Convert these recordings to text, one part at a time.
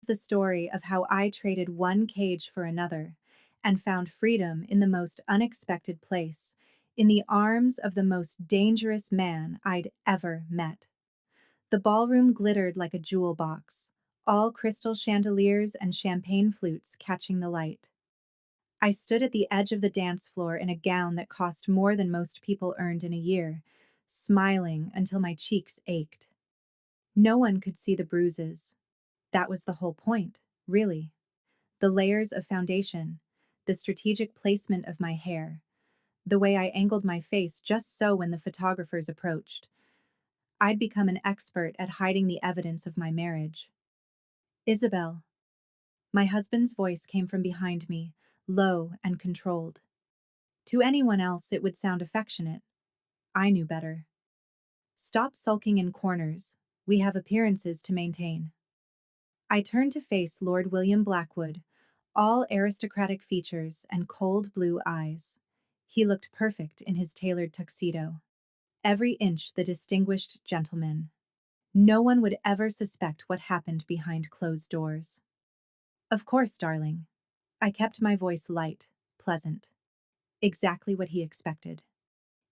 the story of how I traded one cage for another and found freedom in the most unexpected place, in the arms of the most dangerous man I'd ever met. The ballroom glittered like a jewel box, all crystal chandeliers and champagne flutes catching the light. I stood at the edge of the dance floor in a gown that cost more than most people earned in a year, smiling until my cheeks ached. No one could see the bruises. That was the whole point, really. The layers of foundation, the strategic placement of my hair, the way I angled my face just so when the photographers approached. I'd become an expert at hiding the evidence of my marriage. Isabel. My husband's voice came from behind me, low and controlled. To anyone else, it would sound affectionate. I knew better. Stop sulking in corners. We have appearances to maintain. I turned to face Lord William Blackwood, all aristocratic features and cold blue eyes. He looked perfect in his tailored tuxedo. Every inch the distinguished gentleman. No one would ever suspect what happened behind closed doors. Of course, darling. I kept my voice light, pleasant. Exactly what he expected.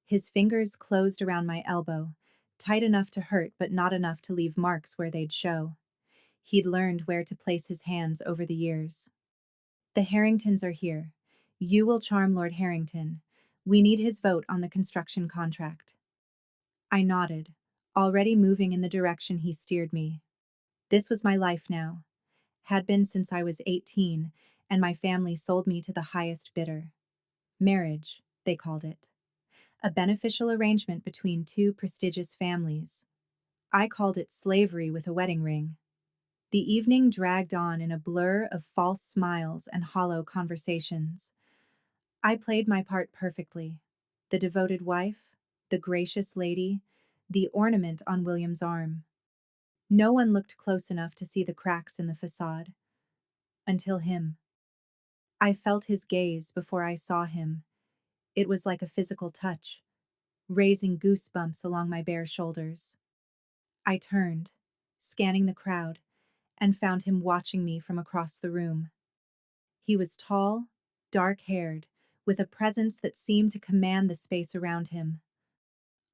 His fingers closed around my elbow, tight enough to hurt but not enough to leave marks where they'd show. He'd learned where to place his hands over the years. The Harringtons are here. You will charm Lord Harrington. We need his vote on the construction contract. I nodded, already moving in the direction he steered me. This was my life now. Had been since I was 18, and my family sold me to the highest bidder. Marriage, they called it. A beneficial arrangement between two prestigious families. I called it slavery with a wedding ring. The evening dragged on in a blur of false smiles and hollow conversations. I played my part perfectly. The devoted wife, the gracious lady, the ornament on William's arm. No one looked close enough to see the cracks in the facade. Until him. I felt his gaze before I saw him. It was like a physical touch, raising goosebumps along my bare shoulders. I turned, scanning the crowd, and found him watching me from across the room. He was tall, dark-haired, with a presence that seemed to command the space around him.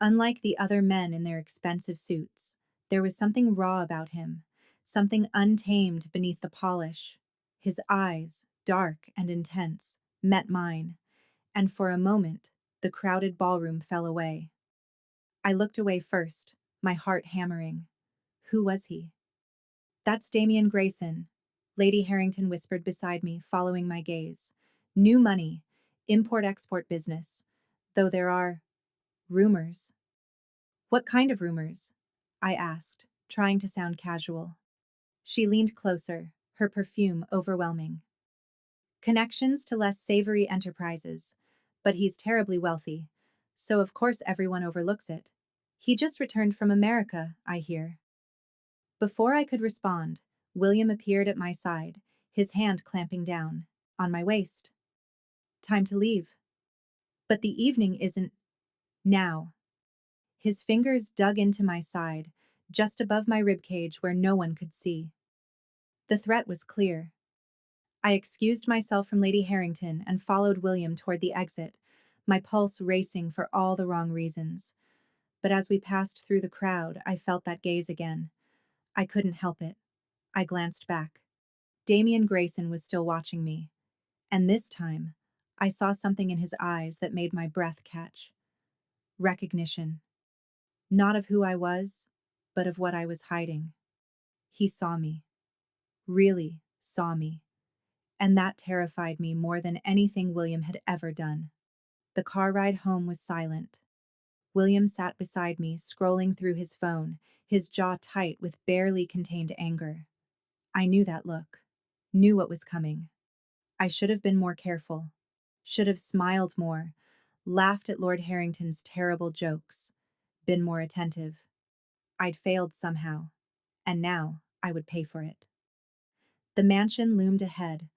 Unlike the other men in their expensive suits, there was something raw about him, something untamed beneath the polish. His eyes, dark and intense, met mine, and for a moment, the crowded ballroom fell away. I looked away first, my heart hammering. Who was he? That's Damian Grayson, Lady Harrington whispered beside me, following my gaze. New money, import-export business, though there are rumors. What kind of rumors? I asked, trying to sound casual. She leaned closer, her perfume overwhelming. Connections to less savory enterprises, but he's terribly wealthy, so of course everyone overlooks it. He just returned from America, I hear. Before I could respond, William appeared at my side, his hand clamping down, on my waist. Time to leave. But the evening isn't now. His fingers dug into my side, just above my ribcage where no one could see. The threat was clear. I excused myself from Lady Harrington and followed William toward the exit, my pulse racing for all the wrong reasons. But as we passed through the crowd, I felt that gaze again. I couldn't help it. I glanced back. Damian Grayson was still watching me. And this time, I saw something in his eyes that made my breath catch. Recognition. Not of who I was, but of what I was hiding. He saw me. Really saw me. And that terrified me more than anything William had ever done. The car ride home was silent. William sat beside me, scrolling through his phone, his jaw tight with barely contained anger. I knew that look. Knew what was coming. I should have been more careful. Should have smiled more, laughed at Lord Harrington's terrible jokes, been more attentive. I'd failed somehow, and now I would pay for it. The mansion loomed ahead,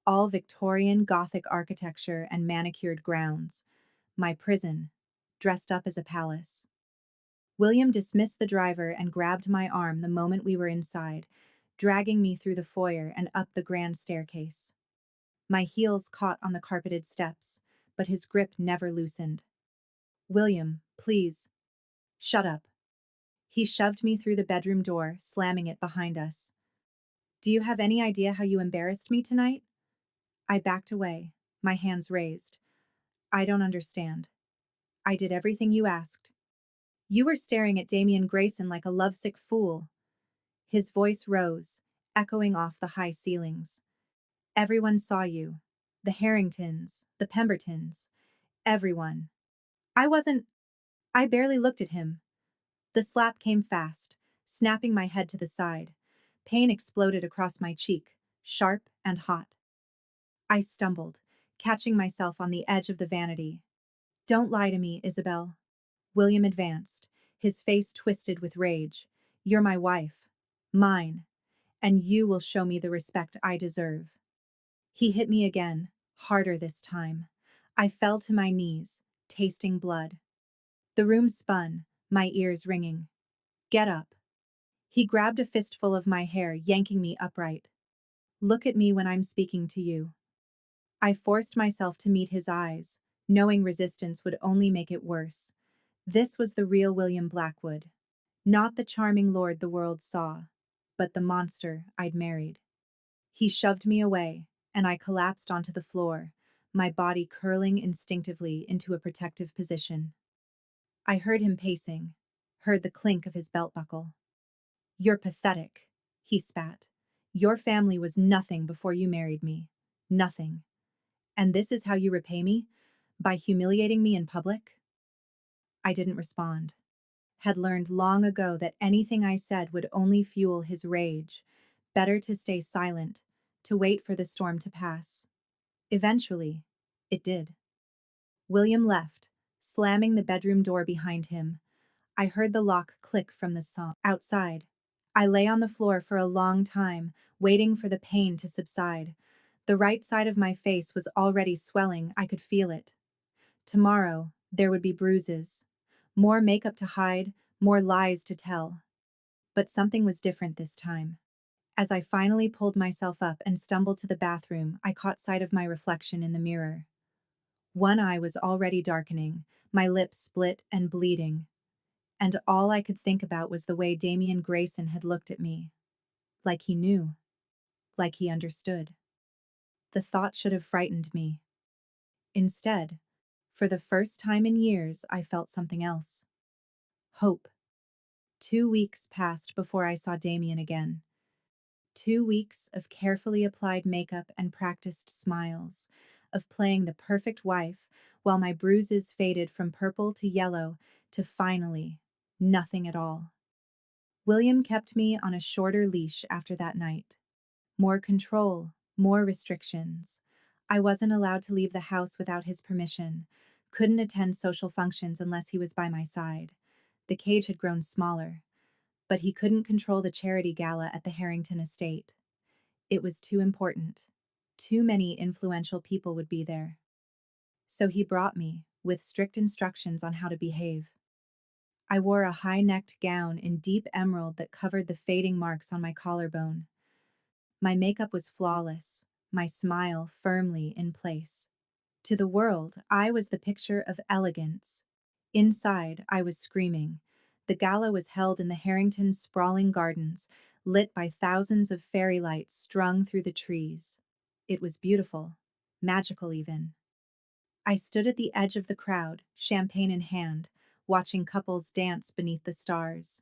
all Victorian Gothic architecture and manicured grounds. My prison, dressed up as a palace. William dismissed the driver and grabbed my arm the moment we were inside, dragging me through the foyer and up the grand staircase. My heels caught on the carpeted steps, but his grip never loosened. William, please. Shut up. He shoved me through the bedroom door, slamming it behind us. Do you have any idea how you embarrassed me tonight? I backed away, my hands raised. I don't understand. I did everything you asked. You were staring at Damian Grayson like a lovesick fool. His voice rose, echoing off the high ceilings. Everyone saw you. The Harringtons, the Pembertons, everyone. I wasn't. I barely looked at him. The slap came fast, snapping my head to the side. Pain exploded across my cheek, sharp and hot. I stumbled, catching myself on the edge of the vanity. Don't lie to me, Isabel. William advanced, his face twisted with rage. You're my wife. Mine. And you will show me the respect I deserve. He hit me again, harder this time. I fell to my knees, tasting blood. The room spun, my ears ringing. Get up. He grabbed a fistful of my hair, yanking me upright. Look at me when I'm speaking to you. I forced myself to meet his eyes, knowing resistance would only make it worse. This was the real William Blackwood. Not the charming lord the world saw, but the monster I'd married. He shoved me away, and I collapsed onto the floor, my body curling instinctively into a protective position. I heard him pacing, heard the clink of his belt buckle. You're pathetic, he spat. Your family was nothing before you married me. Nothing. And this is how you repay me? By humiliating me in public? I didn't respond. Had learned long ago that anything I said would only fuel his rage. Better to stay silent, to wait for the storm to pass. Eventually, it did. William left, slamming the bedroom door behind him. I heard the lock click from the saw. Outside, I lay on the floor for a long time, waiting for the pain to subside. The right side of my face was already swelling, I could feel it. Tomorrow, there would be bruises. More makeup to hide, more lies to tell. But something was different this time. As I finally pulled myself up and stumbled to the bathroom, I caught sight of my reflection in the mirror. One eye was already darkening, my lips split and bleeding. And all I could think about was the way Damian Grayson had looked at me. Like he knew. Like he understood. The thought should have frightened me. Instead, for the first time in years, I felt something else. Hope. 2 weeks passed before I saw Damian again. 2 weeks of carefully applied makeup and practiced smiles, of playing the perfect wife while my bruises faded from purple to yellow to finally, nothing at all. William kept me on a shorter leash after that night. More control, more restrictions. I wasn't allowed to leave the house without his permission, couldn't attend social functions unless he was by my side. The cage had grown smaller, but he couldn't control the charity gala at the Harrington estate. It was too important. Too many influential people would be there. So he brought me, with strict instructions on how to behave. I wore a high-necked gown in deep emerald that covered the fading marks on my collarbone. My makeup was flawless, my smile firmly in place. To the world, I was the picture of elegance. Inside, I was screaming. The gala was held in the Harrington's sprawling gardens, lit by thousands of fairy lights strung through the trees. It was beautiful, magical even. I stood at the edge of the crowd, champagne in hand, watching couples dance beneath the stars.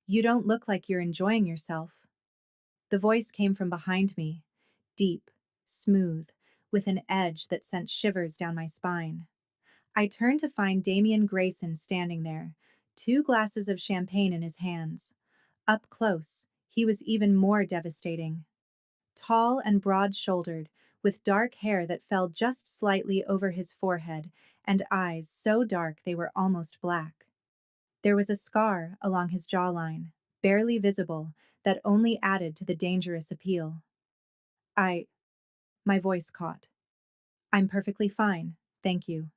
You don't look like you're enjoying yourself. The voice came from behind me, deep, smooth, with an edge that sent shivers down my spine. I turned to find Damian Grayson standing there, 2 glasses of champagne in his hands. Up close, he was even more devastating. Tall and broad-shouldered, with dark hair that fell just slightly over his forehead, and eyes so dark they were almost black. There was a scar along his jawline, barely visible, that only added to the dangerous appeal. I... My voice caught. I'm perfectly fine, thank you.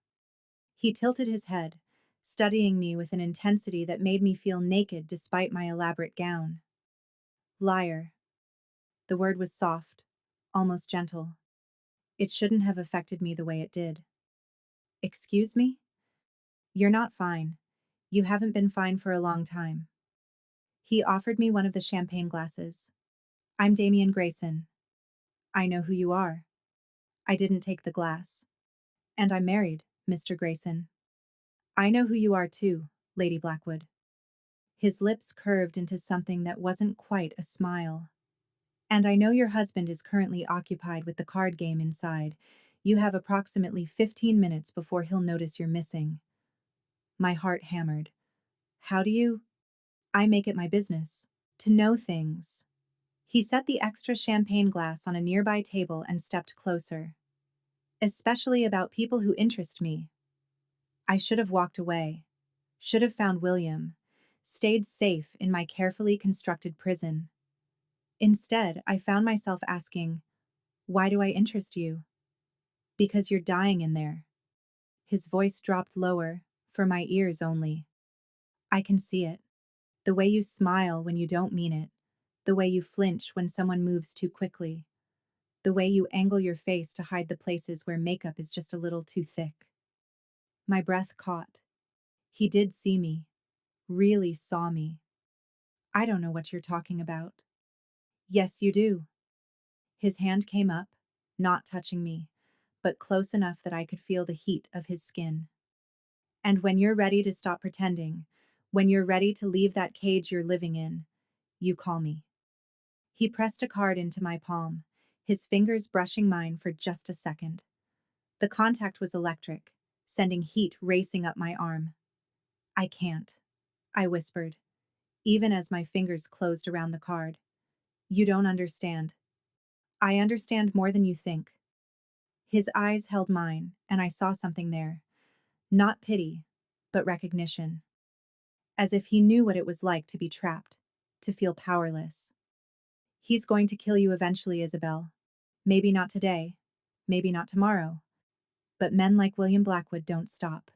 He tilted his head, studying me with an intensity that made me feel naked despite my elaborate gown. Liar, The word was soft, almost gentle. It shouldn't have affected me the way it did. Excuse me? You're not fine. You haven't been fine for a long time. He offered me one of the champagne glasses. I'm Damian Grayson. I know who you are. I didn't take the glass. And I'm married, Mr. Grayson. I know who you are too, Lady Blackwood. His lips curved into something that wasn't quite a smile. And I know your husband is currently occupied with the card game inside. You have approximately 15 minutes before he'll notice you're missing. My heart hammered. How do you? I make it my business to know things. He set the extra champagne glass on a nearby table and stepped closer. Especially about people who interest me. I should have walked away. Should have found William. Stayed safe in my carefully constructed prison. Instead, I found myself asking, why do I interest you? Because you're dying in there. His voice dropped lower, for my ears only. I can see it. The way you smile when you don't mean it. The way you flinch when someone moves too quickly. The way you angle your face to hide the places where makeup is just a little too thick. My breath caught. He did see me. Really saw me. I don't know what you're talking about. Yes, you do. His hand came up, not touching me, but close enough that I could feel the heat of his skin. And when you're ready to stop pretending, when you're ready to leave that cage you're living in, you call me. He pressed a card into my palm, his fingers brushing mine for just a second. The contact was electric, sending heat racing up my arm. I can't, I whispered, even as my fingers closed around the card. You don't understand. I understand more than you think. His eyes held mine, and I saw something there. Not pity, but recognition. As if he knew what it was like to be trapped, to feel powerless. He's going to kill you eventually, Isabel. Maybe not today, maybe not tomorrow. But men like William Blackwood don't stop.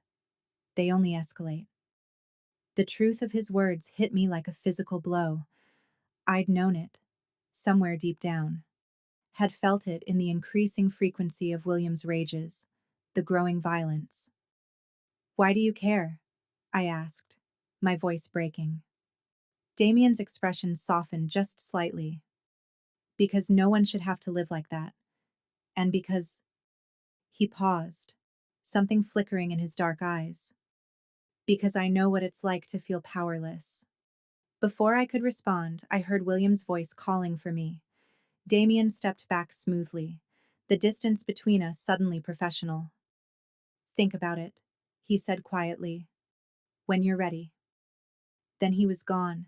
They only escalate. The truth of his words hit me like a physical blow. I'd known it, somewhere deep down. Had felt it in the increasing frequency of William's rages, the growing violence. Why do you care? I asked, my voice breaking. Damien's expression softened just slightly. Because no one should have to live like that. And because... He paused, something flickering in his dark eyes. Because I know what it's like to feel powerless. Before I could respond, I heard William's voice calling for me. Damien stepped back smoothly, the distance between us suddenly professional. Think about it, he said quietly. When you're ready. Then he was gone,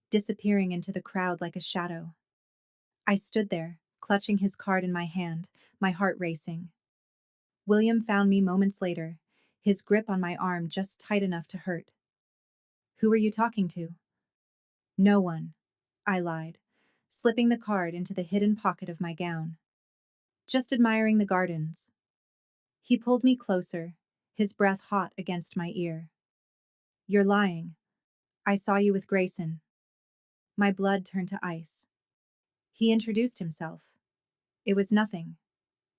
disappearing into the crowd like a shadow. I stood there, clutching his card in my hand, my heart racing. William found me moments later, his grip on my arm just tight enough to hurt. Who are you talking to? No one, I lied, slipping the card into the hidden pocket of my gown. Just admiring the gardens. He pulled me closer, his breath hot against my ear. You're lying. I saw you with Grayson. My blood turned to ice. He introduced himself. It was nothing,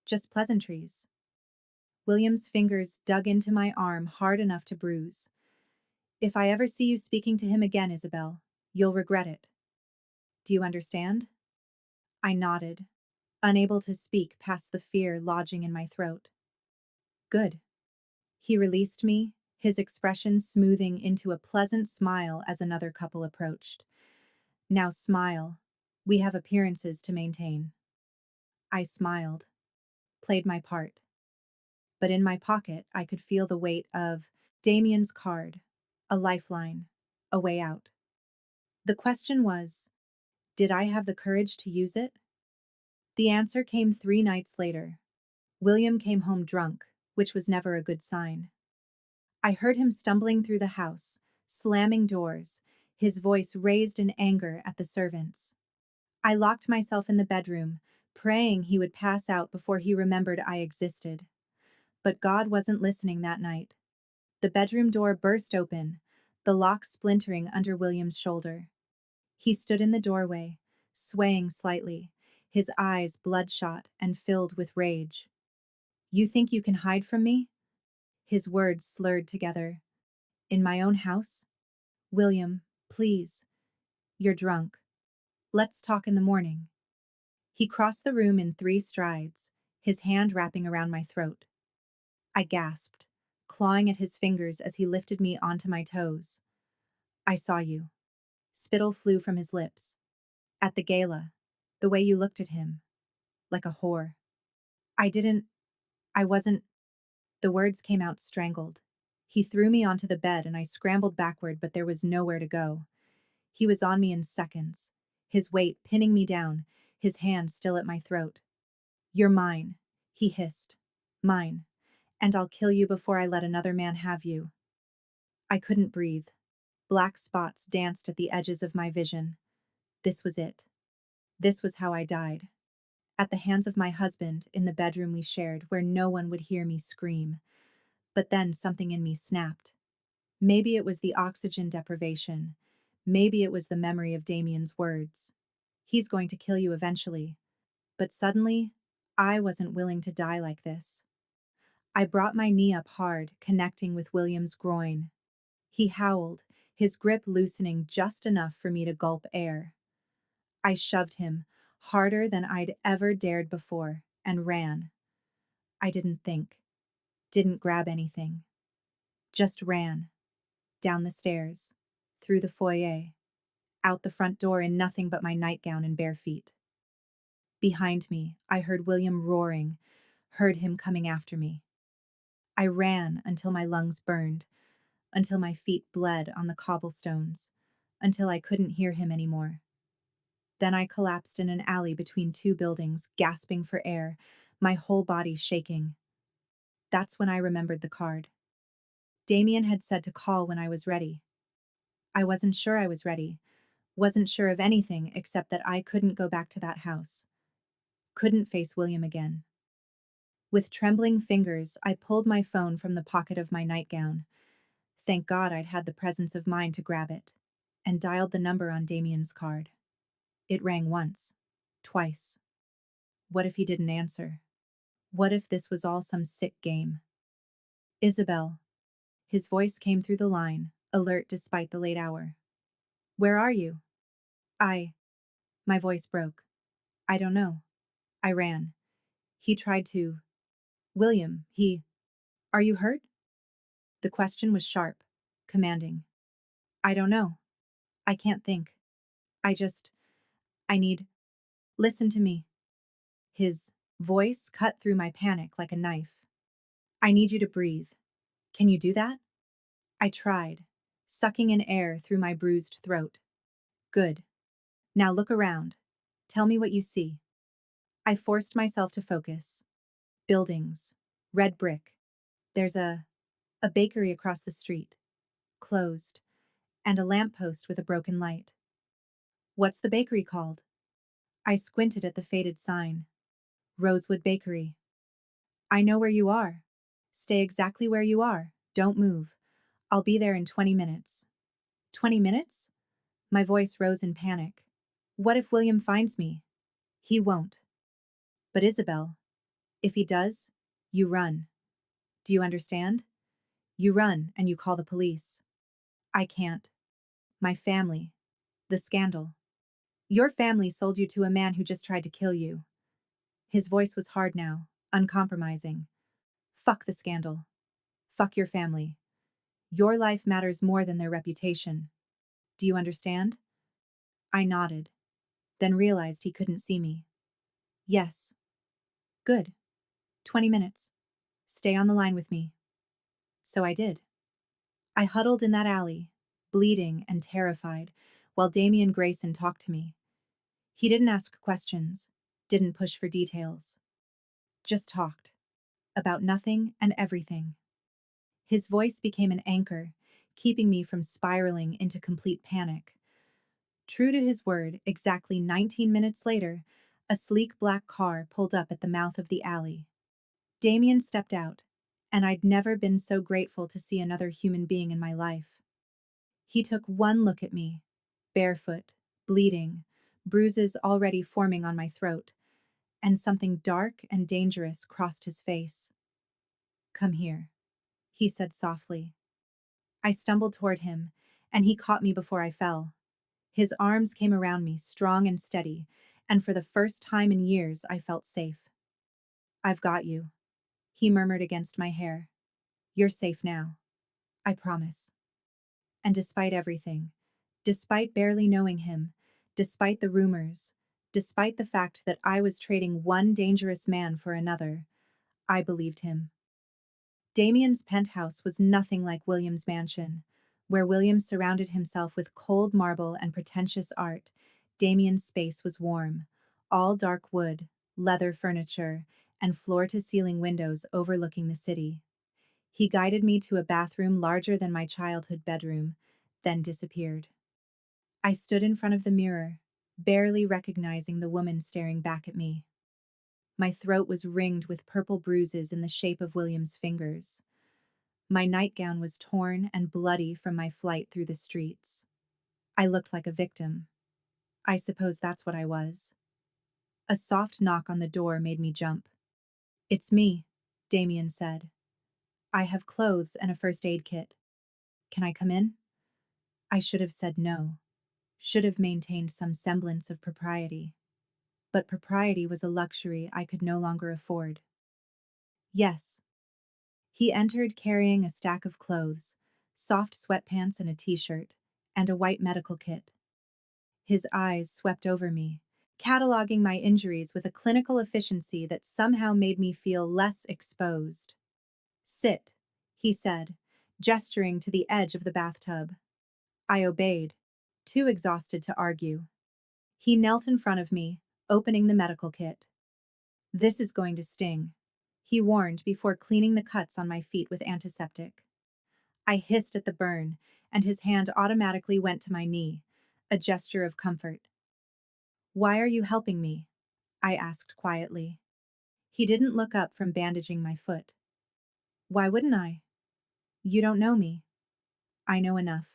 just pleasantries. William's fingers dug into my arm hard enough to bruise. If I ever see you speaking to him again, Isabel, you'll regret it. Do you understand? I nodded, unable to speak past the fear lodging in my throat. Good. He released me, his expression smoothing into a pleasant smile as another couple approached. Now smile. We have appearances to maintain. I smiled, played my part. But in my pocket, I could feel the weight of Damien's card, a lifeline, a way out. The question was, did I have the courage to use it? The answer came 3 nights later. William came home drunk, which was never a good sign. I heard him stumbling through the house, slamming doors, his voice raised in anger at the servants. I locked myself in the bedroom, praying he would pass out before he remembered I existed. But God wasn't listening that night. The bedroom door burst open, the lock splintering under William's shoulder. He stood in the doorway, swaying slightly, his eyes bloodshot and filled with rage. You think you can hide from me? His words slurred together. In my own house? William, please. You're drunk. Let's talk in the morning. He crossed the room in 3 strides, his hand wrapping around my throat. I gasped, clawing at his fingers as he lifted me onto my toes. I saw you. Spittle flew from his lips. At the gala, the way you looked at him, like a whore. I didn't, I wasn't, the words came out strangled. He threw me onto the bed and I scrambled backward, but there was nowhere to go. He was on me in seconds, his weight pinning me down, his hand still at my throat. You're mine, he hissed. Mine. And I'll kill you before I let another man have you. I couldn't breathe. Black spots danced at the edges of my vision. This was it. This was how I died. At the hands of my husband in the bedroom we shared where no one would hear me scream. But then something in me snapped. Maybe it was the oxygen deprivation. Maybe it was the memory of Damien's words. He's going to kill you eventually. But suddenly, I wasn't willing to die like this. I brought my knee up hard, connecting with William's groin. He howled, his grip loosening just enough for me to gulp air. I shoved him, harder than I'd ever dared before, and ran. I didn't think, didn't grab anything. Just ran. Down the stairs, through the foyer, out the front door in nothing but my nightgown and bare feet. Behind me, I heard William roaring, heard him coming after me. I ran until my lungs burned, until my feet bled on the cobblestones, until I couldn't hear him anymore. Then I collapsed in an alley between 2 buildings, gasping for air, my whole body shaking. That's when I remembered the card. Damien had said to call when I was ready. I wasn't sure I was ready, wasn't sure of anything except that I couldn't go back to that house. Couldn't face William again. With trembling fingers, I pulled my phone from the pocket of my nightgown. Thank God I'd had the presence of mind to grab it, and dialed the number on Damien's card. It rang once, twice. What if he didn't answer? What if this was all some sick game? Isabel. His voice came through the line, alert despite the late hour. Where are you? I. My voice broke. I don't know. I ran. He tried to. William, Are you hurt? The question was sharp, commanding. I don't know. I can't think. I just. I need. Listen to me. His voice cut through my panic like a knife. I need you to breathe. Can you do that? I tried, sucking in air through my bruised throat. Good. Now look around. Tell me what you see. I forced myself to focus. Buildings. Red brick. There's a bakery across the street. Closed. And a lamppost with a broken light. What's the bakery called? I squinted at the faded sign. Rosewood Bakery. I know where you are. Stay exactly where you are. Don't move. I'll be there in 20 minutes. 20 minutes? My voice rose in panic. What if William finds me? He won't. But Isabel, if he does, you run. Do you understand? You run and you call the police. I can't. My family. The scandal. Your family sold you to a man who just tried to kill you. His voice was hard now, uncompromising. Fuck the scandal. Fuck your family. Your life matters more than their reputation. Do you understand? I nodded, then realized he couldn't see me. Yes. Good. 20 minutes. Stay on the line with me. So I did. I huddled in that alley, bleeding and terrified, while Damien Grayson talked to me. He didn't ask questions, didn't push for details. Just talked. About nothing and everything. His voice became an anchor, keeping me from spiraling into complete panic. True to his word, exactly 19 minutes later, a sleek black car pulled up at the mouth of the alley. Damien stepped out, and I'd never been so grateful to see another human being in my life. He took one look at me, barefoot, bleeding, bruises already forming on my throat, and something dark and dangerous crossed his face. "Come here," he said softly. I stumbled toward him, and he caught me before I fell. His arms came around me, strong and steady, and for the first time in years I felt safe. "I've got you," he murmured against my hair. "You're safe now. I promise." And despite everything, despite barely knowing him, despite the rumors, despite the fact that I was trading one dangerous man for another, I believed him. Damien's penthouse was nothing like William's mansion. Where William surrounded himself with cold marble and pretentious art, Damien's space was warm, all dark wood, leather furniture, and floor-to-ceiling windows overlooking the city. He guided me to a bathroom larger than my childhood bedroom, then disappeared. I stood in front of the mirror, barely recognizing the woman staring back at me. My throat was ringed with purple bruises in the shape of William's fingers. My nightgown was torn and bloody from my flight through the streets. I looked like a victim. I suppose that's what I was. A soft knock on the door made me jump. "It's me," Damien said. "I have clothes and a first aid kit. Can I come in?" I should have said no, should have maintained some semblance of propriety. But propriety was a luxury I could no longer afford. "Yes." He entered carrying a stack of clothes, soft sweatpants and a t-shirt, and a white medical kit. His eyes swept over me, cataloging my injuries with a clinical efficiency that somehow made me feel less exposed. "Sit," he said, gesturing to the edge of the bathtub. I obeyed, too exhausted to argue. He knelt in front of me, opening the medical kit. "This is going to sting," he warned before cleaning the cuts on my feet with antiseptic. I hissed at the burn, and his hand automatically went to my knee, a gesture of comfort. "Why are you helping me?" I asked quietly. He didn't look up from bandaging my foot. "Why wouldn't I? You don't know me." "I know enough."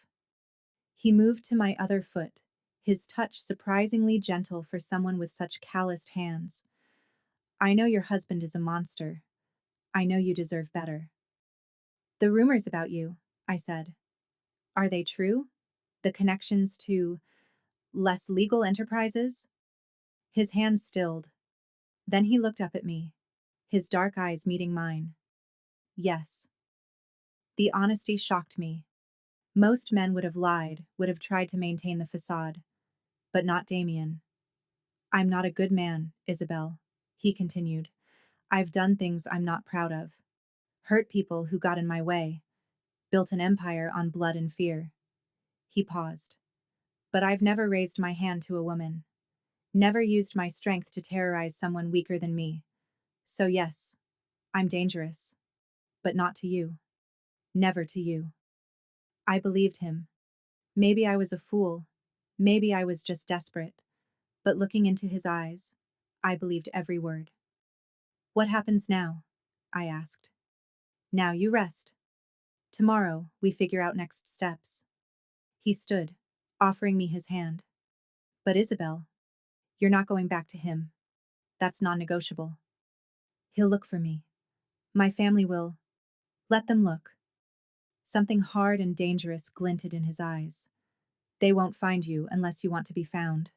He moved to my other foot, his touch surprisingly gentle for someone with such calloused hands. "I know your husband is a monster. I know you deserve better." "The rumors about you," I said. "Are they true? The connections to less legal enterprises?" His hands stilled. Then he looked up at me, his dark eyes meeting mine. "Yes." The honesty shocked me. Most men would have lied, would have tried to maintain the facade. But not Damien. "I'm not a good man, Isabel," he continued. "I've done things I'm not proud of. Hurt people who got in my way. Built an empire on blood and fear." He paused. "But I've never raised my hand to a woman. Never used my strength to terrorize someone weaker than me. So yes, I'm dangerous. But not to you. Never to you." I believed him. Maybe I was a fool. Maybe I was just desperate. But looking into his eyes, I believed every word. "What happens now?" I asked. "Now you rest. Tomorrow, we figure out next steps." He stood, offering me his hand. "But Isabel, you're not going back to him. That's non-negotiable. He'll look for me. My family will. Let them look." Something hard and dangerous glinted in his eyes. "They won't find you unless you want to be found."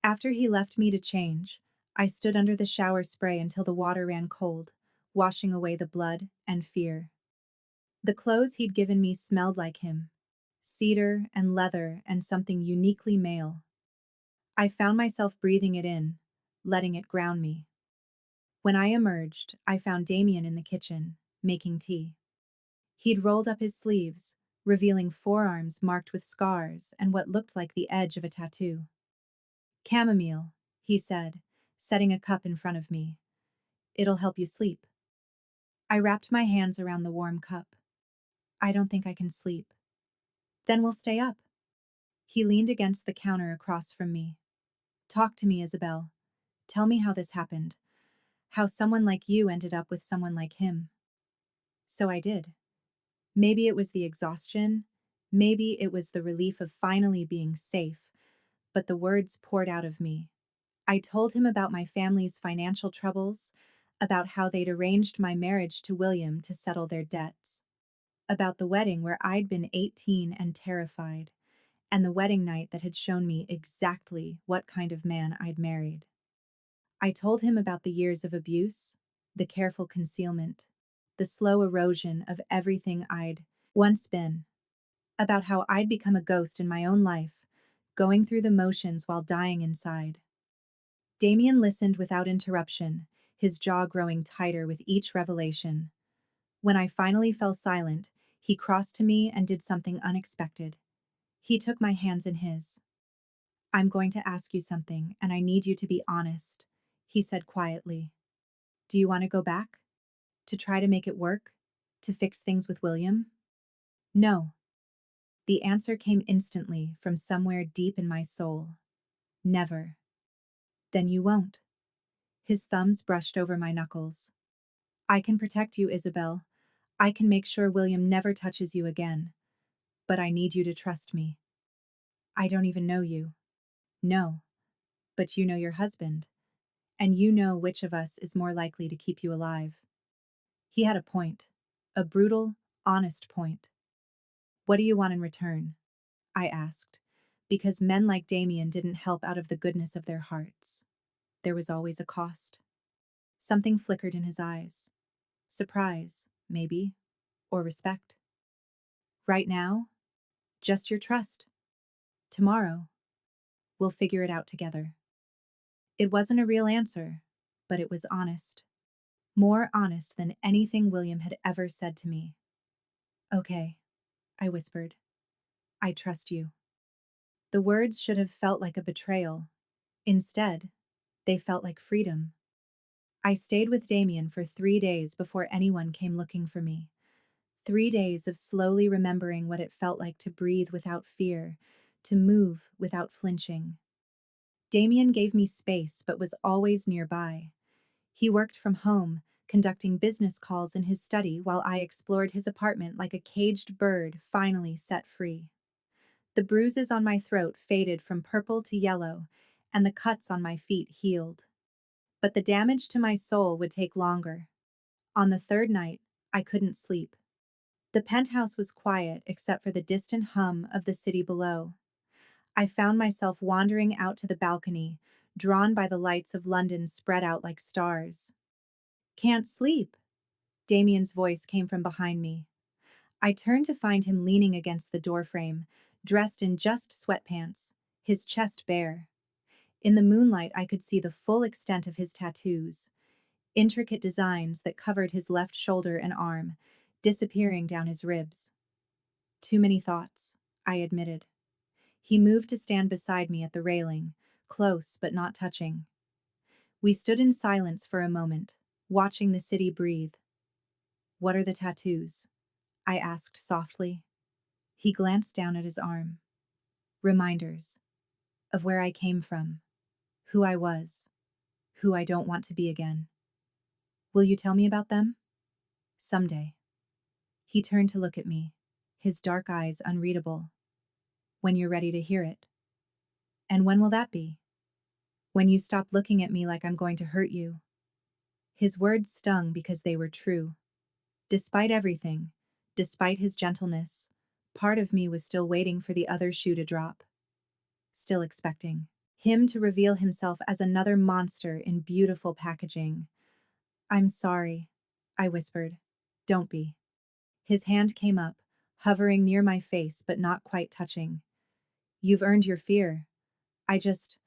After he left me to change, I stood under the shower spray until the water ran cold, washing away the blood and fear. The clothes he'd given me smelled like him, cedar and leather and something uniquely male. I found myself breathing it in, letting it ground me. When I emerged, I found Damien in the kitchen, making tea. He'd rolled up his sleeves, revealing forearms marked with scars and what looked like the edge of a tattoo. "Chamomile," he said, setting a cup in front of me. "It'll help you sleep." I wrapped my hands around the warm cup. "I don't think I can sleep." "Then we'll stay up." He leaned against the counter across from me. "Talk to me, Isabel. Tell me how this happened. How someone like you ended up with someone like him." So I did. Maybe it was the exhaustion, maybe it was the relief of finally being safe, but the words poured out of me. I told him about my family's financial troubles, about how they'd arranged my marriage to William to settle their debts, about the wedding where I'd been 18 and terrified, and the wedding night that had shown me exactly what kind of man I'd married. I told him about the years of abuse, the careful concealment, the slow erosion of everything I'd once been, about how I'd become a ghost in my own life, going through the motions while dying inside. Damien listened without interruption, his jaw growing tighter with each revelation. When I finally fell silent, he crossed to me and did something unexpected. He took my hands in his. "I'm going to ask you something, and I need you to be honest," he said quietly. "Do you want to go back? To try to make it work? To fix things with William?" "No." The answer came instantly from somewhere deep in my soul. "Never." "Then you won't." His thumbs brushed over my knuckles. "I can protect you, Isabel. I can make sure William never touches you again. But I need you to trust me. I don't even know you." "No, but you know your husband, and you know which of us is more likely to keep you alive." He had a point. A brutal, honest point. "What do you want in return?" I asked, because men like Damien didn't help out of the goodness of their hearts. There was always a cost. Something flickered in his eyes. Surprise, maybe, or respect. "Right now, just your trust. Tomorrow, we'll figure it out together." It wasn't a real answer, but it was honest. More honest than anything William had ever said to me. "Okay," I whispered. "I trust you." The words should have felt like a betrayal. Instead, they felt like freedom. I stayed with Damien for 3 days before anyone came looking for me. 3 days of slowly remembering what it felt like to breathe without fear, to move without flinching. Damien gave me space but was always nearby. He worked from home, conducting business calls in his study while I explored his apartment like a caged bird finally set free. The bruises on my throat faded from purple to yellow, and the cuts on my feet healed. But the damage to my soul would take longer. On the third night, I couldn't sleep. The penthouse was quiet except for the distant hum of the city below. I found myself wandering out to the balcony, drawn by the lights of London spread out like stars. "Can't sleep?" Damien's voice came from behind me. I turned to find him leaning against the doorframe, dressed in just sweatpants, his chest bare. In the moonlight, I could see the full extent of his tattoos, intricate designs that covered his left shoulder and arm, disappearing down his ribs. "Too many thoughts," I admitted. He moved to stand beside me at the railing, close but not touching. We stood in silence for a moment, watching the city breathe. "What are the tattoos?" I asked softly. He glanced down at his arm. "Reminders of where I came from, who I was, who I don't want to be again." "Will you tell me about them?" "Someday." He turned to look at me, his dark eyes unreadable. "When you're ready to hear it." "And when will that be?" "When you stop looking at me like I'm going to hurt you." His words stung because they were true. Despite everything, despite his gentleness, part of me was still waiting for the other shoe to drop. Still expecting him to reveal himself as another monster in beautiful packaging. "I'm sorry," I whispered. "Don't be." His hand came up, hovering near my face but not quite touching. "You've earned your fear. I just,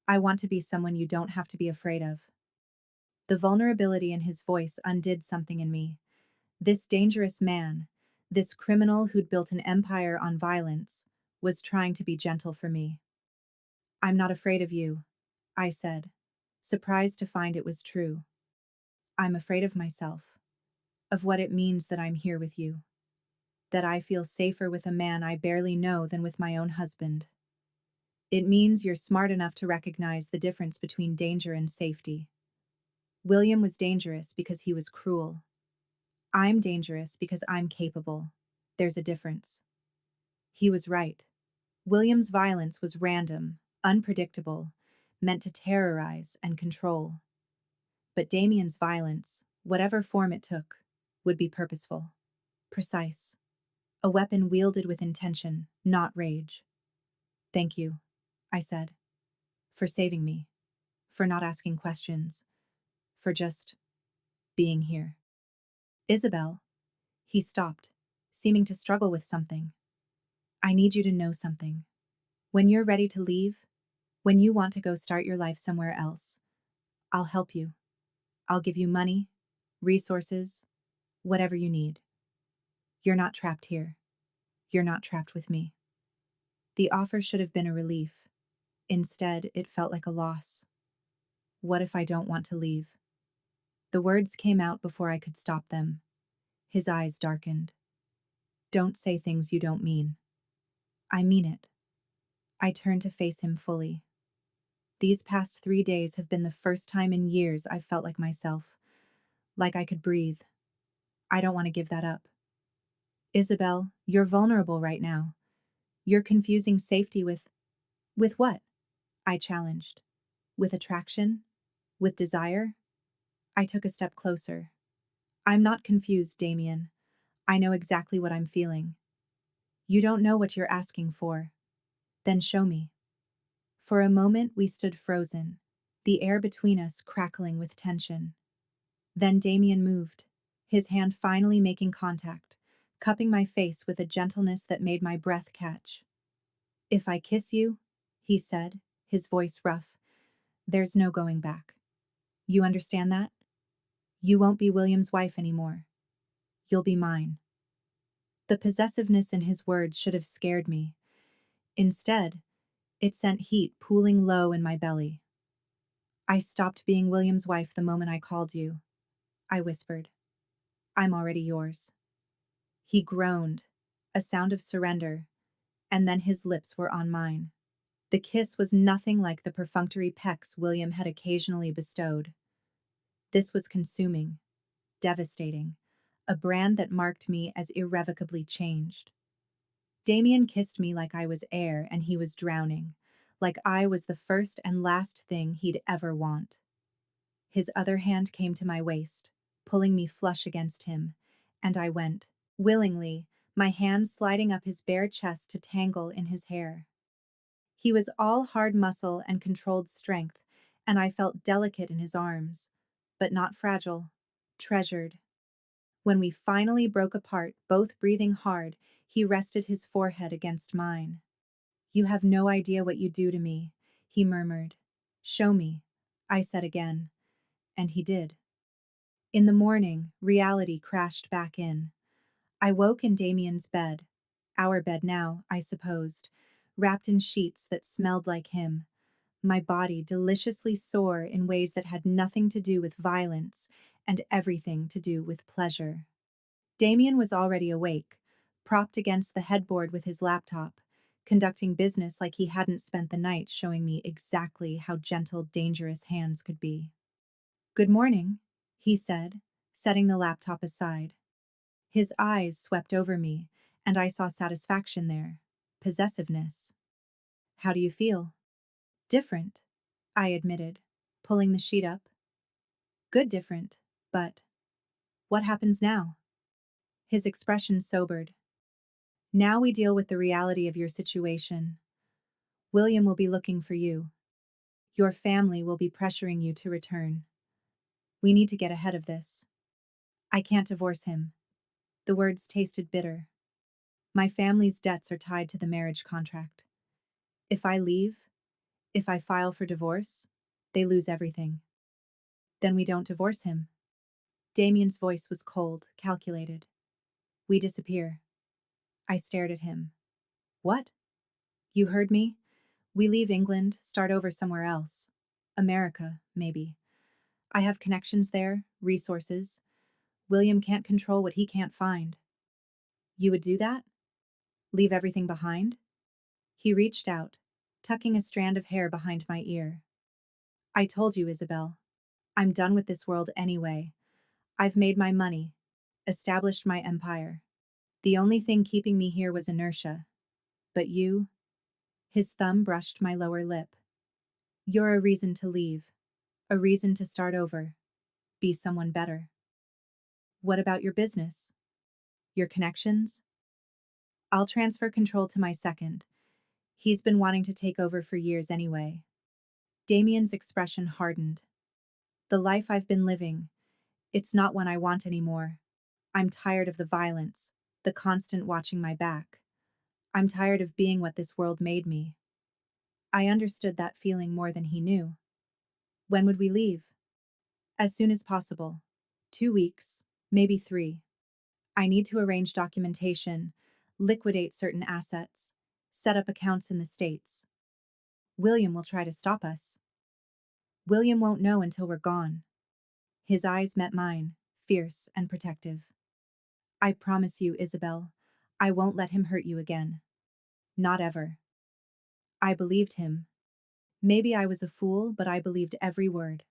I want to be someone you don't have to be afraid of." The vulnerability in his voice undid something in me. This dangerous man, this criminal who'd built an empire on violence, was trying to be gentle for me. "I'm not afraid of you," I said, surprised to find it was true. "I'm afraid of myself, of what it means that I'm here with you, that I feel safer with a man I barely know than with my own husband. It means you're smart enough to recognize the difference between danger and safety. William was dangerous because he was cruel. I'm dangerous because I'm capable. There's a difference." He was right. William's violence was random, unpredictable, meant to terrorize and control. But Damien's violence, whatever form it took, would be purposeful, precise, a weapon wielded with intention, not rage. Thank you, I said, for saving me, for not asking questions, for just being here. Isabel, he stopped, seeming to struggle with something. I need you to know something. When you're ready to leave, when you want to go start your life somewhere else, I'll help you. I'll give you money, resources, whatever you need. You're not trapped here. You're not trapped with me. The offer should have been a relief. Instead, it felt like a loss. What if I don't want to leave? The words came out before I could stop them. His eyes darkened. Don't say things you don't mean. I mean it. I turned to face him fully. These past 3 days have been the first time in years I've felt like myself, like I could breathe. I don't want to give that up. Isabel, you're vulnerable right now. You're confusing safety with what? I challenged. With attraction? With desire? I took a step closer. I'm not confused, Damien. I know exactly what I'm feeling. You don't know what you're asking for. Then show me. For a moment we stood frozen, the air between us crackling with tension. Then Damien moved, his hand finally making contact, cupping my face with a gentleness that made my breath catch. If I kiss you, he said, his voice rough, there's no going back. You understand that? You won't be William's wife anymore. You'll be mine. The possessiveness in his words should have scared me. Instead, it sent heat pooling low in my belly. I stopped being William's wife the moment I called you. I whispered. I'm already yours. He groaned, a sound of surrender, and then his lips were on mine. The kiss was nothing like the perfunctory pecks William had occasionally bestowed. This was consuming, devastating, a brand that marked me as irrevocably changed. Damien kissed me like I was air and he was drowning, like I was the first and last thing he'd ever want. His other hand came to my waist, pulling me flush against him, and I went, willingly, my hands sliding up his bare chest to tangle in his hair. He was all hard muscle and controlled strength, and I felt delicate in his arms, but not fragile, treasured. When we finally broke apart, both breathing hard, he rested his forehead against mine. You have no idea what you do to me, he murmured. Show me, I said again, and he did. In the morning, reality crashed back in. I woke in Damien's bed, our bed now, I supposed, wrapped in sheets that smelled like him, my body deliciously sore in ways that had nothing to do with violence and everything to do with pleasure. Damien was already awake, propped against the headboard with his laptop, conducting business like he hadn't spent the night showing me exactly how gentle, dangerous hands could be. Good morning, he said, setting the laptop aside. His eyes swept over me, and I saw satisfaction there, possessiveness. How do you feel? Different, I admitted, pulling the sheet up. Good different, but what happens now? His expression sobered. Now we deal with the reality of your situation. William will be looking for you. Your family will be pressuring you to return. We need to get ahead of this. I can't divorce him. The words tasted bitter. My family's debts are tied to the marriage contract. If I leave, if I file for divorce, they lose everything. Then we don't divorce him. Damien's voice was cold, calculated. We disappear. I stared at him. What? You heard me? We leave England, start over somewhere else. America, maybe. I have connections there, resources. William can't control what he can't find. You would do that? Leave everything behind? He reached out, tucking a strand of hair behind my ear. I told you, Isabel. I'm done with this world anyway. I've made my money, established my empire. The only thing keeping me here was inertia. But you? His thumb brushed my lower lip. You're a reason to leave, a reason to start over, be someone better. What about your business? Your connections? I'll transfer control to my second. He's been wanting to take over for years anyway. Damien's expression hardened. The life I've been living, it's not one I want anymore. I'm tired of the violence, the constant watching my back. I'm tired of being what this world made me. I understood that feeling more than he knew. When would we leave? As soon as possible. 2 weeks, maybe 3. I need to arrange documentation, liquidate certain assets, set up accounts in the States. William will try to stop us. William won't know until we're gone. His eyes met mine, fierce and protective. I promise you, Isabel, I won't let him hurt you again. Not ever. I believed him. Maybe I was a fool, but I believed every word.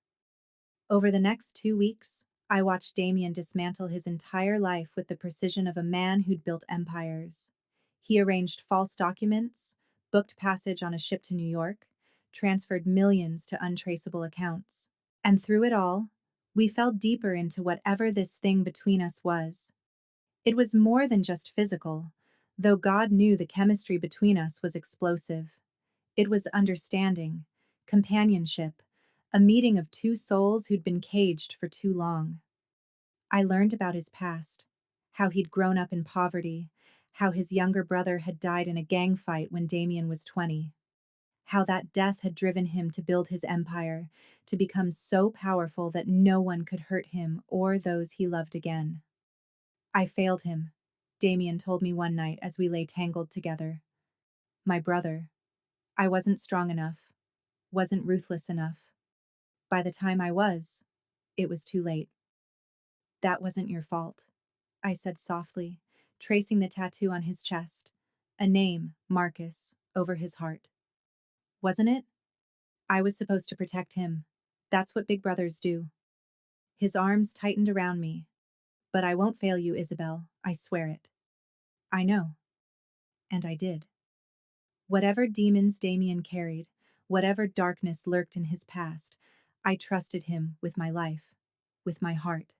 Over the next 2 weeks, I watched Damien dismantle his entire life with the precision of a man who'd built empires. He arranged false documents, booked passage on a ship to New York, transferred millions to untraceable accounts. And through it all, we fell deeper into whatever this thing between us was. It was more than just physical, though God knew the chemistry between us was explosive. It was understanding, companionship, a meeting of two souls who'd been caged for too long. I learned about his past, how he'd grown up in poverty, how his younger brother had died in a gang fight when Damien was 20, how that death had driven him to build his empire, to become so powerful that no one could hurt him or those he loved again. I failed him, Damien told me one night as we lay tangled together. My brother. I wasn't strong enough, wasn't ruthless enough. By the time I was, it was too late. That wasn't your fault, I said softly, tracing the tattoo on his chest, a name, Marcus, over his heart. Wasn't it? I was supposed to protect him. That's what big brothers do. His arms tightened around me. But I won't fail you, Isabel, I swear it. I know. And I did. Whatever demons Damien carried, whatever darkness lurked in his past, I trusted him with my life, with my heart.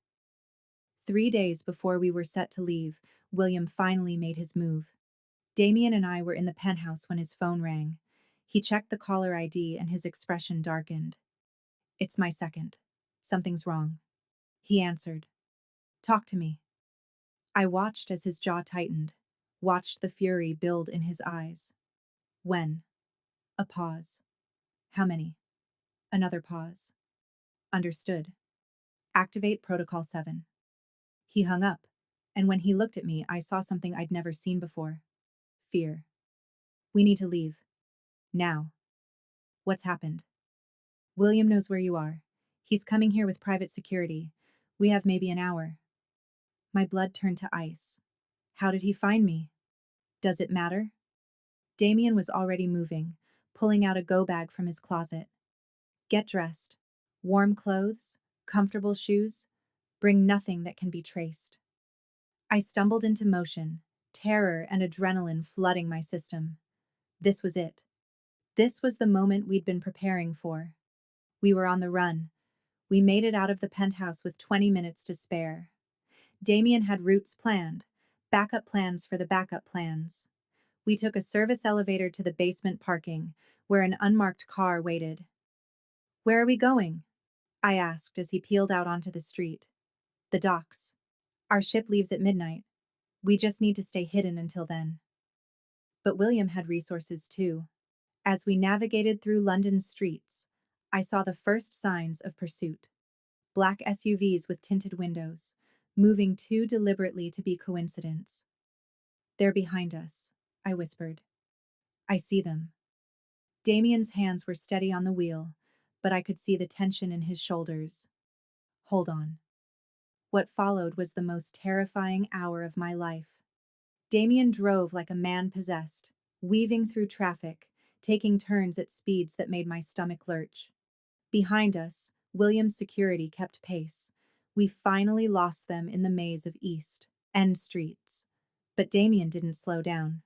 3 days before we were set to leave, William finally made his move. Damien and I were in the penthouse when his phone rang. He checked the caller ID and his expression darkened. It's my second. Something's wrong. He answered. Talk to me. I watched as his jaw tightened, watched the fury build in his eyes. When? A pause. How many? Another pause. Understood. Activate Protocol 7. He hung up, and when he looked at me, I saw something I'd never seen before. Fear. We need to leave. Now. What's happened? William knows where you are. He's coming here with private security. We have maybe an hour. My blood turned to ice. How did he find me? Does it matter? Damien was already moving, pulling out a go bag from his closet. Get dressed. Warm clothes, comfortable shoes. Bring nothing that can be traced. I stumbled into motion, terror and adrenaline flooding my system. This was it. This was the moment we'd been preparing for. We were on the run. We made it out of the penthouse with 20 minutes to spare. Damien had routes planned, backup plans for the backup plans. We took a service elevator to the basement parking, where an unmarked car waited. Where are we going? I asked as he peeled out onto the street. The docks. Our ship leaves at midnight. We just need to stay hidden until then. But William had resources too. As we navigated through London's streets, I saw the first signs of pursuit. Black SUVs with tinted windows, moving too deliberately to be coincidence. They're behind us, I whispered. I see them. Damien's hands were steady on the wheel, but I could see the tension in his shoulders. Hold on. What followed was the most terrifying hour of my life. Damien drove like a man possessed, weaving through traffic, taking turns at speeds that made my stomach lurch. Behind us, William's security kept pace. We finally lost them in the maze of East End streets. But Damien didn't slow down.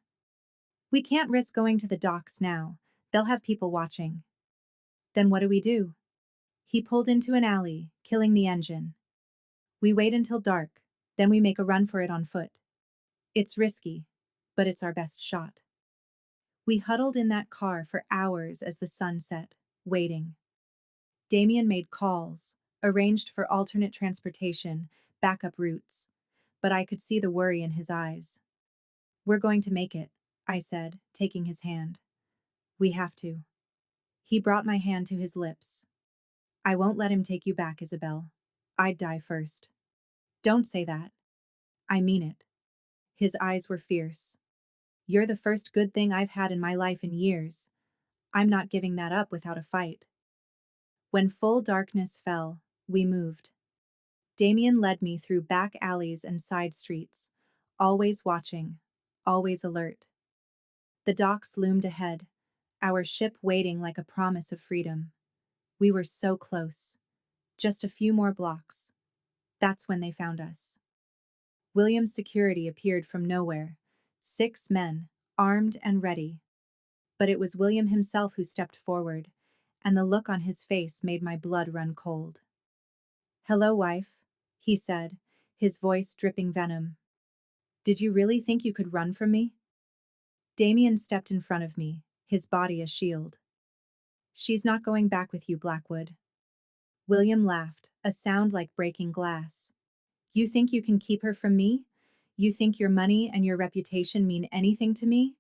We can't risk going to the docks now. They'll have people watching. Then what do we do? He pulled into an alley, killing the engine. We wait until dark, then we make a run for it on foot. It's risky, but it's our best shot. We huddled in that car for hours as the sun set, waiting. Damien made calls, arranged for alternate transportation, backup routes, but I could see the worry in his eyes. We're going to make it, I said, taking his hand. We have to. He brought my hand to his lips. I won't let him take you back, Isabel. I'd die first. Don't say that. I mean it. His eyes were fierce. You're the first good thing I've had in my life in years. I'm not giving that up without a fight. When full darkness fell, we moved. Damien led me through back alleys and side streets, always watching, always alert. The docks loomed ahead, our ship waiting like a promise of freedom. We were so close. Just a few more blocks. That's when they found us. William's security appeared from nowhere. 6 men, armed and ready. But it was William himself who stepped forward, and the look on his face made my blood run cold. "Hello, wife," he said, his voice dripping venom. "Did you really think you could run from me?" Damien stepped in front of me, his body a shield. "She's not going back with you, Blackwood." William laughed, a sound like breaking glass. "You think you can keep her from me? You think your money and your reputation mean anything to me?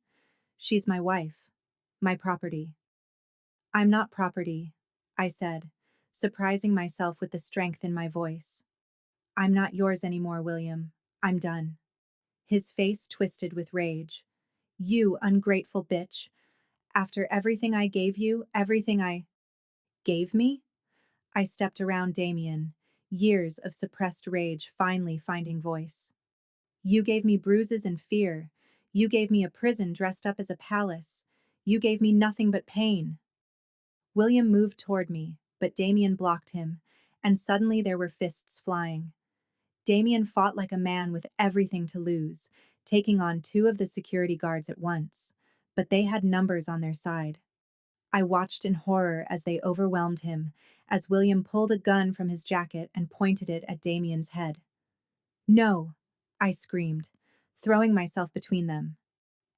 She's my wife. My property." "I'm not property," I said, surprising myself with the strength in my voice. "I'm not yours anymore, William. I'm done." His face twisted with rage. "You ungrateful bitch. After everything I gave you, everything I gave me?" I stepped around Damien, years of suppressed rage finally finding voice. "You gave me bruises and fear. You gave me a prison dressed up as a palace. You gave me nothing but pain." William moved toward me, but Damien blocked him, and suddenly there were fists flying. Damien fought like a man with everything to lose, taking on 2 of the security guards at once, but they had numbers on their side. I watched in horror as they overwhelmed him, as William pulled a gun from his jacket and pointed it at Damien's head. "No!" I screamed, throwing myself between them.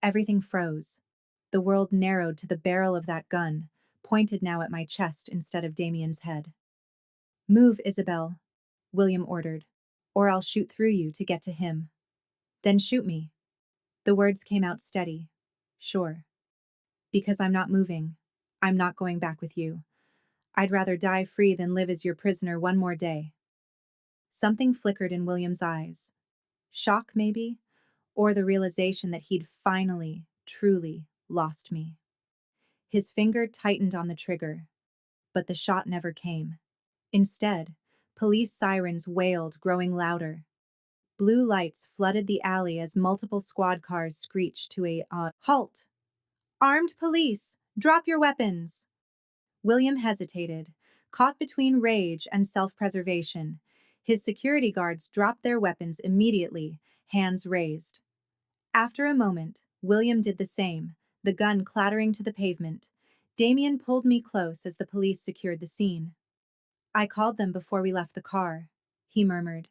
Everything froze. The world narrowed to the barrel of that gun, pointed now at my chest instead of Damien's head. "Move, Isabel," William ordered, "or I'll shoot through you to get to him." "Then shoot me." The words came out steady. "Sure. Because I'm not moving. I'm not going back with you. I'd rather die free than live as your prisoner one more day." Something flickered in William's eyes. Shock, maybe? Or the realization that he'd finally, truly, lost me. His finger tightened on the trigger, but the shot never came. Instead, police sirens wailed, growing louder. Blue lights flooded the alley as multiple squad cars screeched to a halt. "Armed police! Drop your weapons!" William hesitated, caught between rage and self-preservation. His security guards dropped their weapons immediately, hands raised. After a moment, William did the same, the gun clattering to the pavement. Damien pulled me close as the police secured the scene. "I called them before we left the car," he murmured.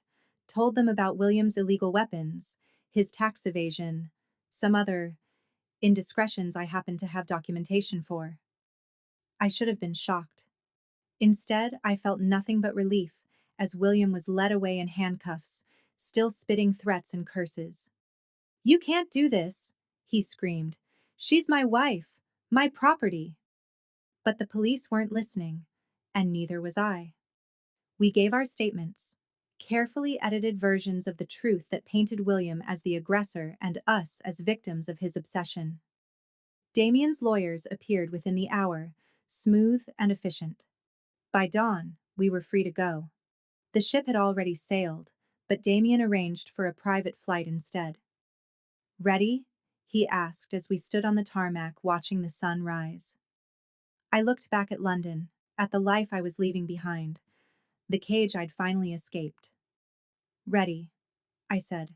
"Told them about William's illegal weapons, his tax evasion, some other indiscretions I happen to have documentation for." I should have been shocked. Instead, I felt nothing but relief as William was led away in handcuffs, still spitting threats and curses. "You can't do this," he screamed. "She's my wife, my property." But the police weren't listening, and neither was I. We gave our statements, carefully edited versions of the truth that painted William as the aggressor and us as victims of his obsession. Damien's lawyers appeared within the hour, smooth and efficient. By dawn, we were free to go. The ship had already sailed, but Damien arranged for a private flight instead. "Ready?" he asked as we stood on the tarmac watching the sun rise. I looked back at London, at the life I was leaving behind, the cage I'd finally escaped. "Ready," I said,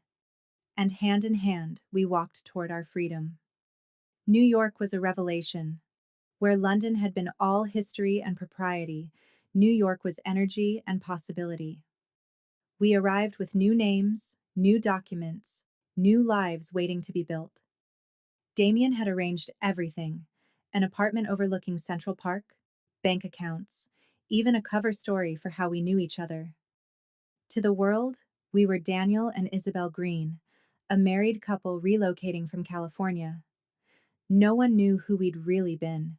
and hand in hand we walked toward our freedom. New York was a revelation. Where London had been all history and propriety, New York was energy and possibility. We arrived with new names, new documents, new lives waiting to be built. Damien had arranged everything: an apartment overlooking Central Park, bank accounts, even a cover story for how we knew each other. To the world, we were Daniel and Isabel Green, a married couple relocating from California. No one knew who we'd really been,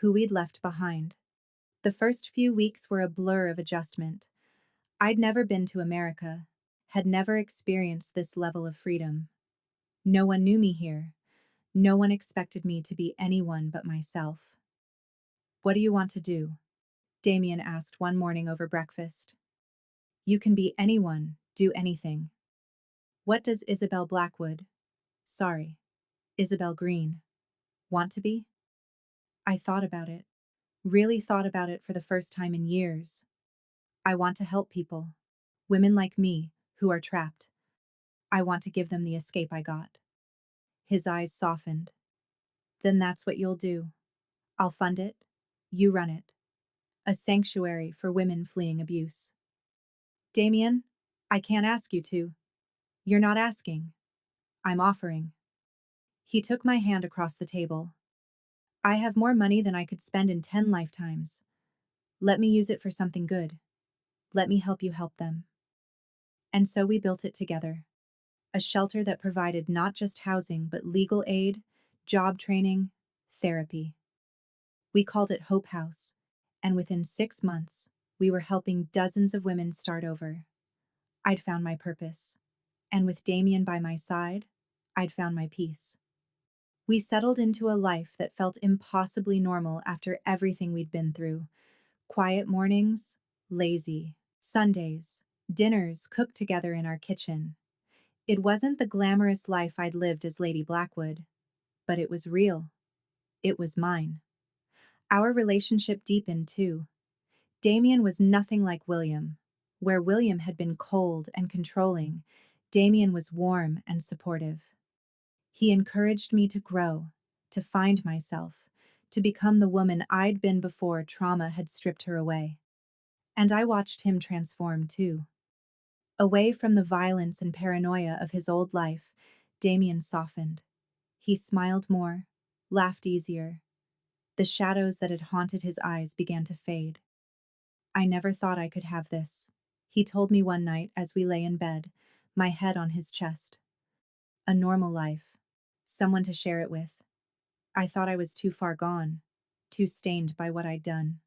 who we'd left behind. The first few weeks were a blur of adjustment. I'd never been to America, had never experienced this level of freedom. No one knew me here. No one expected me to be anyone but myself. "What do you want to do?" Damien asked one morning over breakfast. "You can be anyone, do anything." "What does Isabel Blackwood, sorry, Isabel Green, want to be?" I thought about it, really thought about it for the first time in years. "I want to help people, women like me, who are trapped. I want to give them the escape I got." His eyes softened. "Then that's what you'll do. I'll fund it, you run it. A sanctuary for women fleeing abuse." "Damien, I can't ask you to." "You're not asking. I'm offering." He took my hand across the table. "I have more money than I could spend in 10 lifetimes. Let me use it for something good. Let me help you help them." And so we built it together. A shelter that provided not just housing but legal aid, job training, therapy. We called it Hope House, and within 6 months, we were helping dozens of women start over. I'd found my purpose, and with Damien by my side, I'd found my peace. We settled into a life that felt impossibly normal after everything we'd been through. Quiet mornings, lazy Sundays, dinners cooked together in our kitchen. It wasn't the glamorous life I'd lived as Lady Blackwood, but it was real. It was mine. Our relationship deepened too. Damien was nothing like William. Where William had been cold and controlling, Damien was warm and supportive. He encouraged me to grow, to find myself, to become the woman I'd been before trauma had stripped her away. And I watched him transform too. Away from the violence and paranoia of his old life, Damien softened. He smiled more, laughed easier. The shadows that had haunted his eyes began to fade. "I never thought I could have this," he told me one night as we lay in bed, my head on his chest. "A normal life. Someone to share it with. I thought I was too far gone, too stained by what I'd done."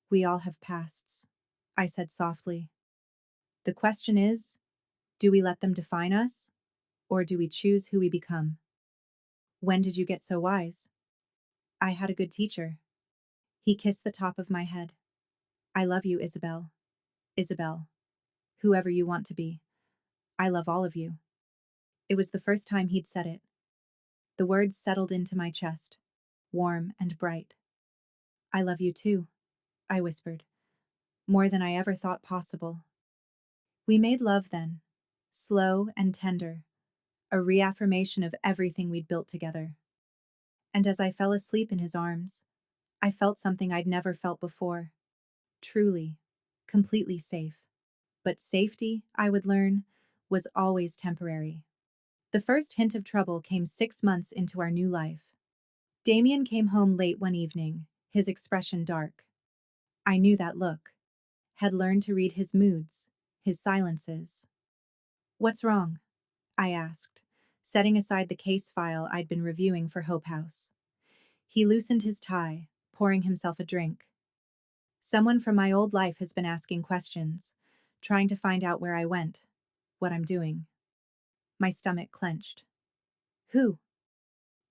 "We all have pasts," I said softly. "The question is, do we let them define us, or do we choose who we become?" "When did you get so wise?" "I had a good teacher." He kissed the top of my head. "I love you, Isabel. Isabel. Whoever you want to be. I love all of you." It was the first time he'd said it. The words settled into my chest, warm and bright. "I love you too," I whispered, "more than I ever thought possible." We made love then, slow and tender, a reaffirmation of everything we'd built together. And as I fell asleep in his arms, I felt something I'd never felt before. Truly, completely safe. But safety, I would learn, was always temporary. The first hint of trouble came 6 months into our new life. Damien came home late one evening, his expression dark. I knew that look, had learned to read his moods, his silences. "What's wrong?" I asked, setting aside the case file I'd been reviewing for Hope House. He loosened his tie, pouring himself a drink. "Someone from my old life has been asking questions, trying to find out where I went, what I'm doing." My stomach clenched. "Who?"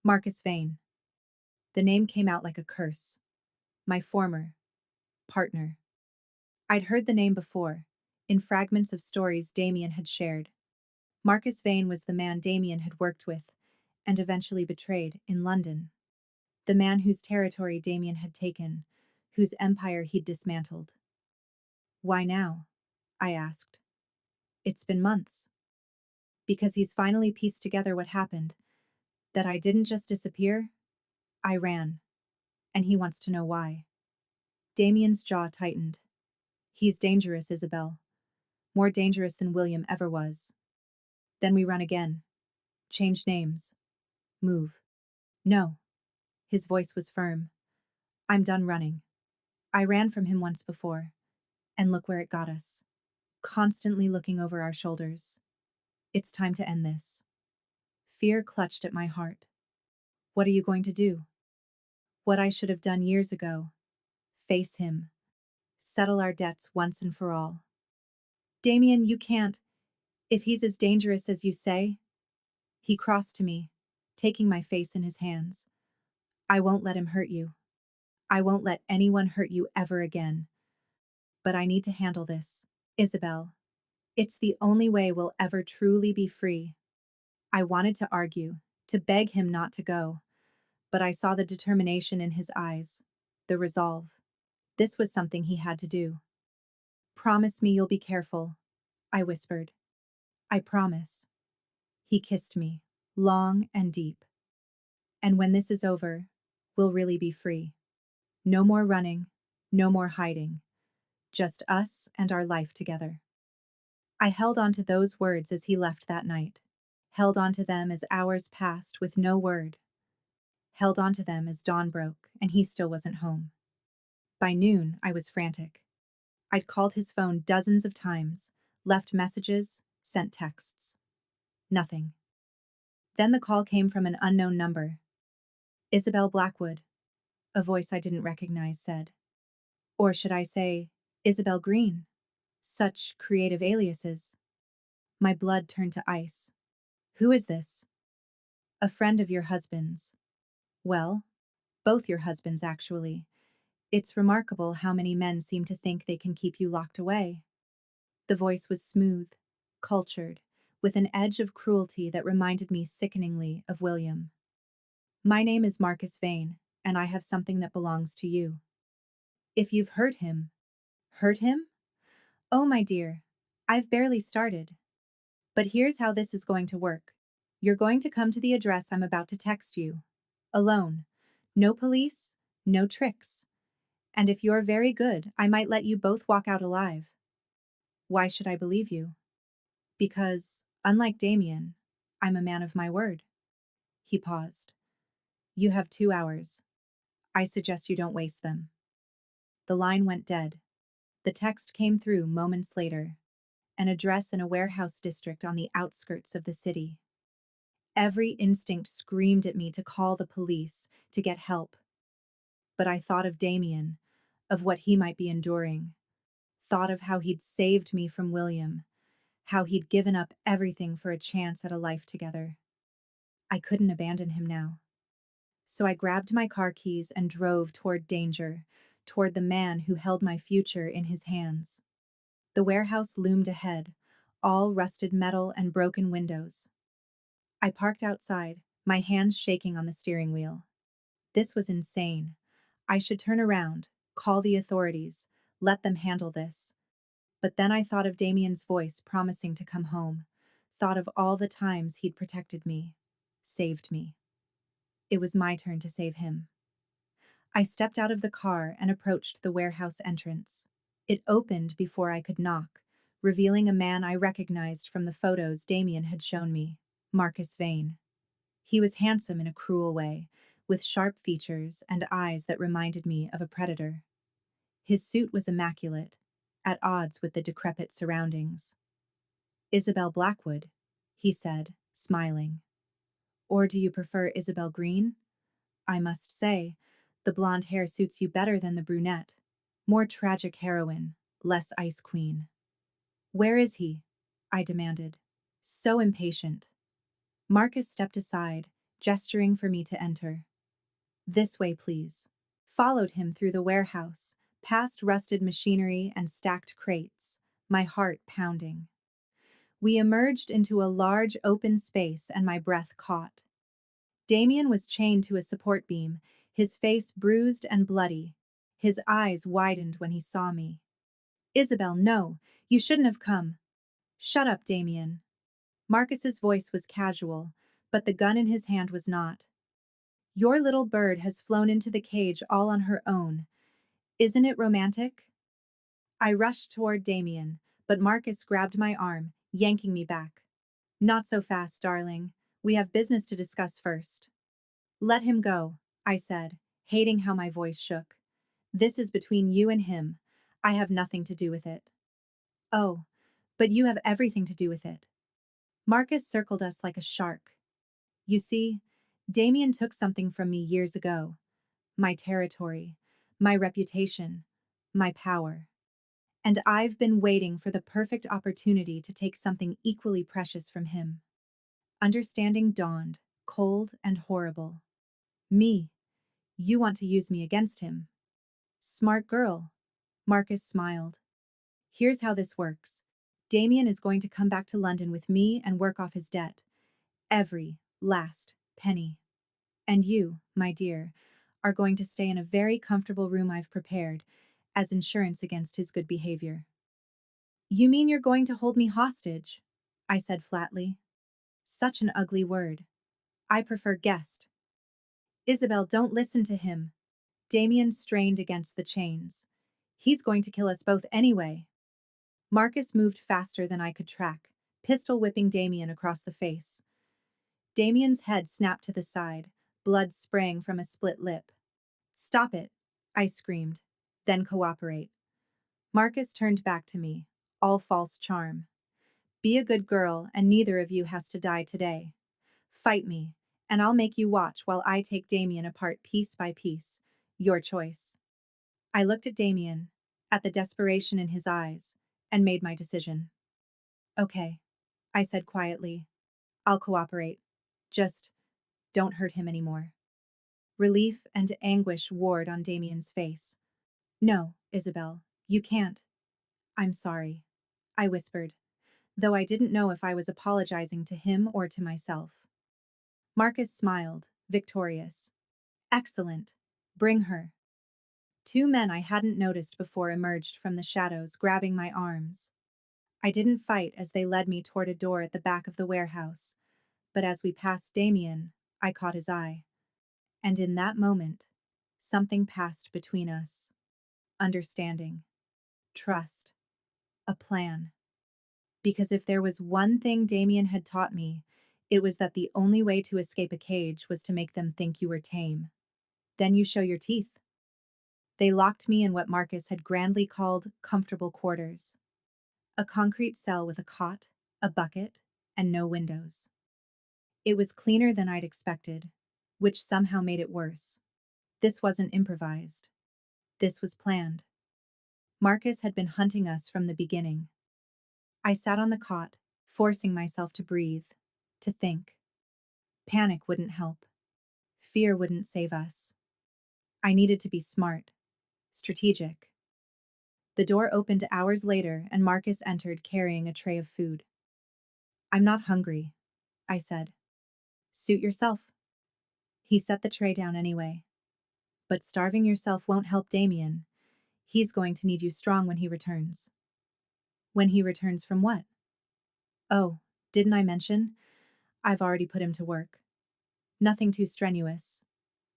"Marcus Vane." The name came out like a curse. My former partner. I'd heard the name before, in fragments of stories Damien had shared. Marcus Vane was the man Damien had worked with, and eventually betrayed, in London. The man whose territory Damien had taken, whose empire he'd dismantled. "Why now?" I asked. "It's been months." "Because he's finally pieced together what happened, that I didn't just disappear, I ran. and he wants to know why. Damien's jaw tightened. He's dangerous, Isabel. More dangerous than William ever was. Then we run again. Change names. Move. No. His voice was firm. I'm done running. I ran from him once before. And look where it got us. Constantly looking over our shoulders. It's time to end this. Fear clutched at my heart. What are you going to do? What I should have done years ago. Face him. Settle our debts once and for all. Damien, you can't. If he's as dangerous as you say. He crossed to me, taking my face in his hands. I won't let him hurt you. I won't let anyone hurt you ever again. But I need to handle this. Isabel. It's the only way we'll ever truly be free. I wanted to argue, to beg him not to go, but I saw the determination in his eyes, the resolve. This was something he had to do. Promise me you'll be careful, I whispered. I promise. He kissed me, long and deep. And when this is over, we'll really be free. No more running, no more hiding. Just us and our life together. I held on to those words as he left that night. Held on to them as hours passed with no word. Held on to them as dawn broke and he still wasn't home. By noon, I was frantic. I'd called his phone dozens of times, left messages, sent texts. Nothing. Then the call came from an unknown number. Isabel Blackwood, a voice I didn't recognize said. Or should I say, Isabel Green? Such creative aliases. My blood turned to ice. Who is this? A friend of your husband's. Well, both your husbands, actually. It's remarkable how many men seem to think they can keep you locked away. The voice was smooth, cultured, with an edge of cruelty that reminded me sickeningly of William. My name is Marcus Vane, and I have something that belongs to you. If you've hurt him. Hurt him? Oh, my dear, I've barely started. But here's how this is going to work. You're going to come to the address I'm about to text you. Alone. No police, no tricks. And if you're very good, I might let you both walk out alive. Why should I believe you? Because, unlike Damien, I'm a man of my word. He paused. You have 2 hours. I suggest you don't waste them. The line went dead. The text came through moments later. An address in a warehouse district on the outskirts of the city. Every instinct screamed at me to call the police, to get help. But I thought of Damien, of what he might be enduring. Thought of how he'd saved me from William, how he'd given up everything for a chance at a life together. I couldn't abandon him now. So I grabbed my car keys and drove toward danger, toward the man who held my future in his hands. The warehouse loomed ahead, all rusted metal and broken windows. I parked outside, my hands shaking on the steering wheel. This was insane. I should turn around, call the authorities, let them handle this. But then I thought of Damien's voice promising to come home, thought of all the times he'd protected me, saved me. It was my turn to save him. I stepped out of the car and approached the warehouse entrance. It opened before I could knock, revealing a man I recognized from the photos Damien had shown me, Marcus Vane. He was handsome in a cruel way, with sharp features and eyes that reminded me of a predator. His suit was immaculate, at odds with the decrepit surroundings. Isabel Blackwood, he said, smiling. Or do you prefer Isabel Green? I must say, the blonde hair suits you better than the brunette. More tragic heroine, less ice queen. Where is he? I demanded, so impatient. Marcus stepped aside, gesturing for me to enter. This way, please. Followed him through the warehouse, past rusted machinery and stacked crates, my heart pounding. We emerged into a large open space and my breath caught. Damien was chained to a support beam, his face bruised and bloody. His eyes widened when he saw me. Isabel, no, you shouldn't have come. Shut up, Damien. Marcus's voice was casual, but the gun in his hand was not. Your little bird has flown into the cage all on her own. Isn't it romantic? I rushed toward Damien, but Marcus grabbed my arm, yanking me back. Not so fast, darling. We have business to discuss first. Let him go, I said, hating how my voice shook. This is between you and him. I have nothing to do with it. Oh, but you have everything to do with it. Marcus circled us like a shark. You see, Damien took something from me years ago. My territory, my reputation, my power. And I've been waiting for the perfect opportunity to take something equally precious from him. Understanding dawned, cold and horrible. Me. You want to use me against him. Smart girl. Marcus smiled. Here's how this works. Damien is going to come back to London with me and work off his debt. Every last penny. And you, my dear, are going to stay in a very comfortable room I've prepared as insurance against his good behavior. You mean you're going to hold me hostage? I said flatly. Such an ugly word. I prefer guest. Isabel, don't listen to him. Damien strained against the chains. He's going to kill us both anyway. Marcus moved faster than I could track, pistol whipping Damien across the face. Damien's head snapped to the side, blood spraying from a split lip. Stop it, I screamed. Then cooperate. Marcus turned back to me, all false charm. Be a good girl and neither of you has to die today. Fight me, and I'll make you watch while I take Damien apart piece by piece. Your choice. I looked at Damien, at the desperation in his eyes, and made my decision. Okay, I said quietly. I'll cooperate. Just don't hurt him anymore. Relief and anguish warred on Damien's face. No, Isabel, you can't. I'm sorry, I whispered, though I didn't know if I was apologizing to him or to myself. Marcus smiled, victorious. Excellent. Bring her. Two men I hadn't noticed before emerged from the shadows, grabbing my arms. I didn't fight as they led me toward a door at the back of the warehouse, but as we passed Damien, I caught his eye. And in that moment, something passed between us. Understanding. Trust. A plan. Because if there was one thing Damien had taught me, it was that the only way to escape a cage was to make them think you were tame. Then you show your teeth. They locked me in what Marcus had grandly called comfortable quarters. A concrete cell with a cot, a bucket, and no windows. It was cleaner than I'd expected, which somehow made it worse. This wasn't improvised. This was planned. Marcus had been hunting us from the beginning. I sat on the cot, forcing myself to breathe, to think. Panic wouldn't help. Fear wouldn't save us. I needed to be smart, strategic. The door opened hours later and Marcus entered carrying a tray of food. I'm not hungry, I said. Suit yourself. He set the tray down anyway. But starving yourself won't help Damien. He's going to need you strong when he returns. When he returns from what? Oh, didn't I mention? I've already put him to work. Nothing too strenuous.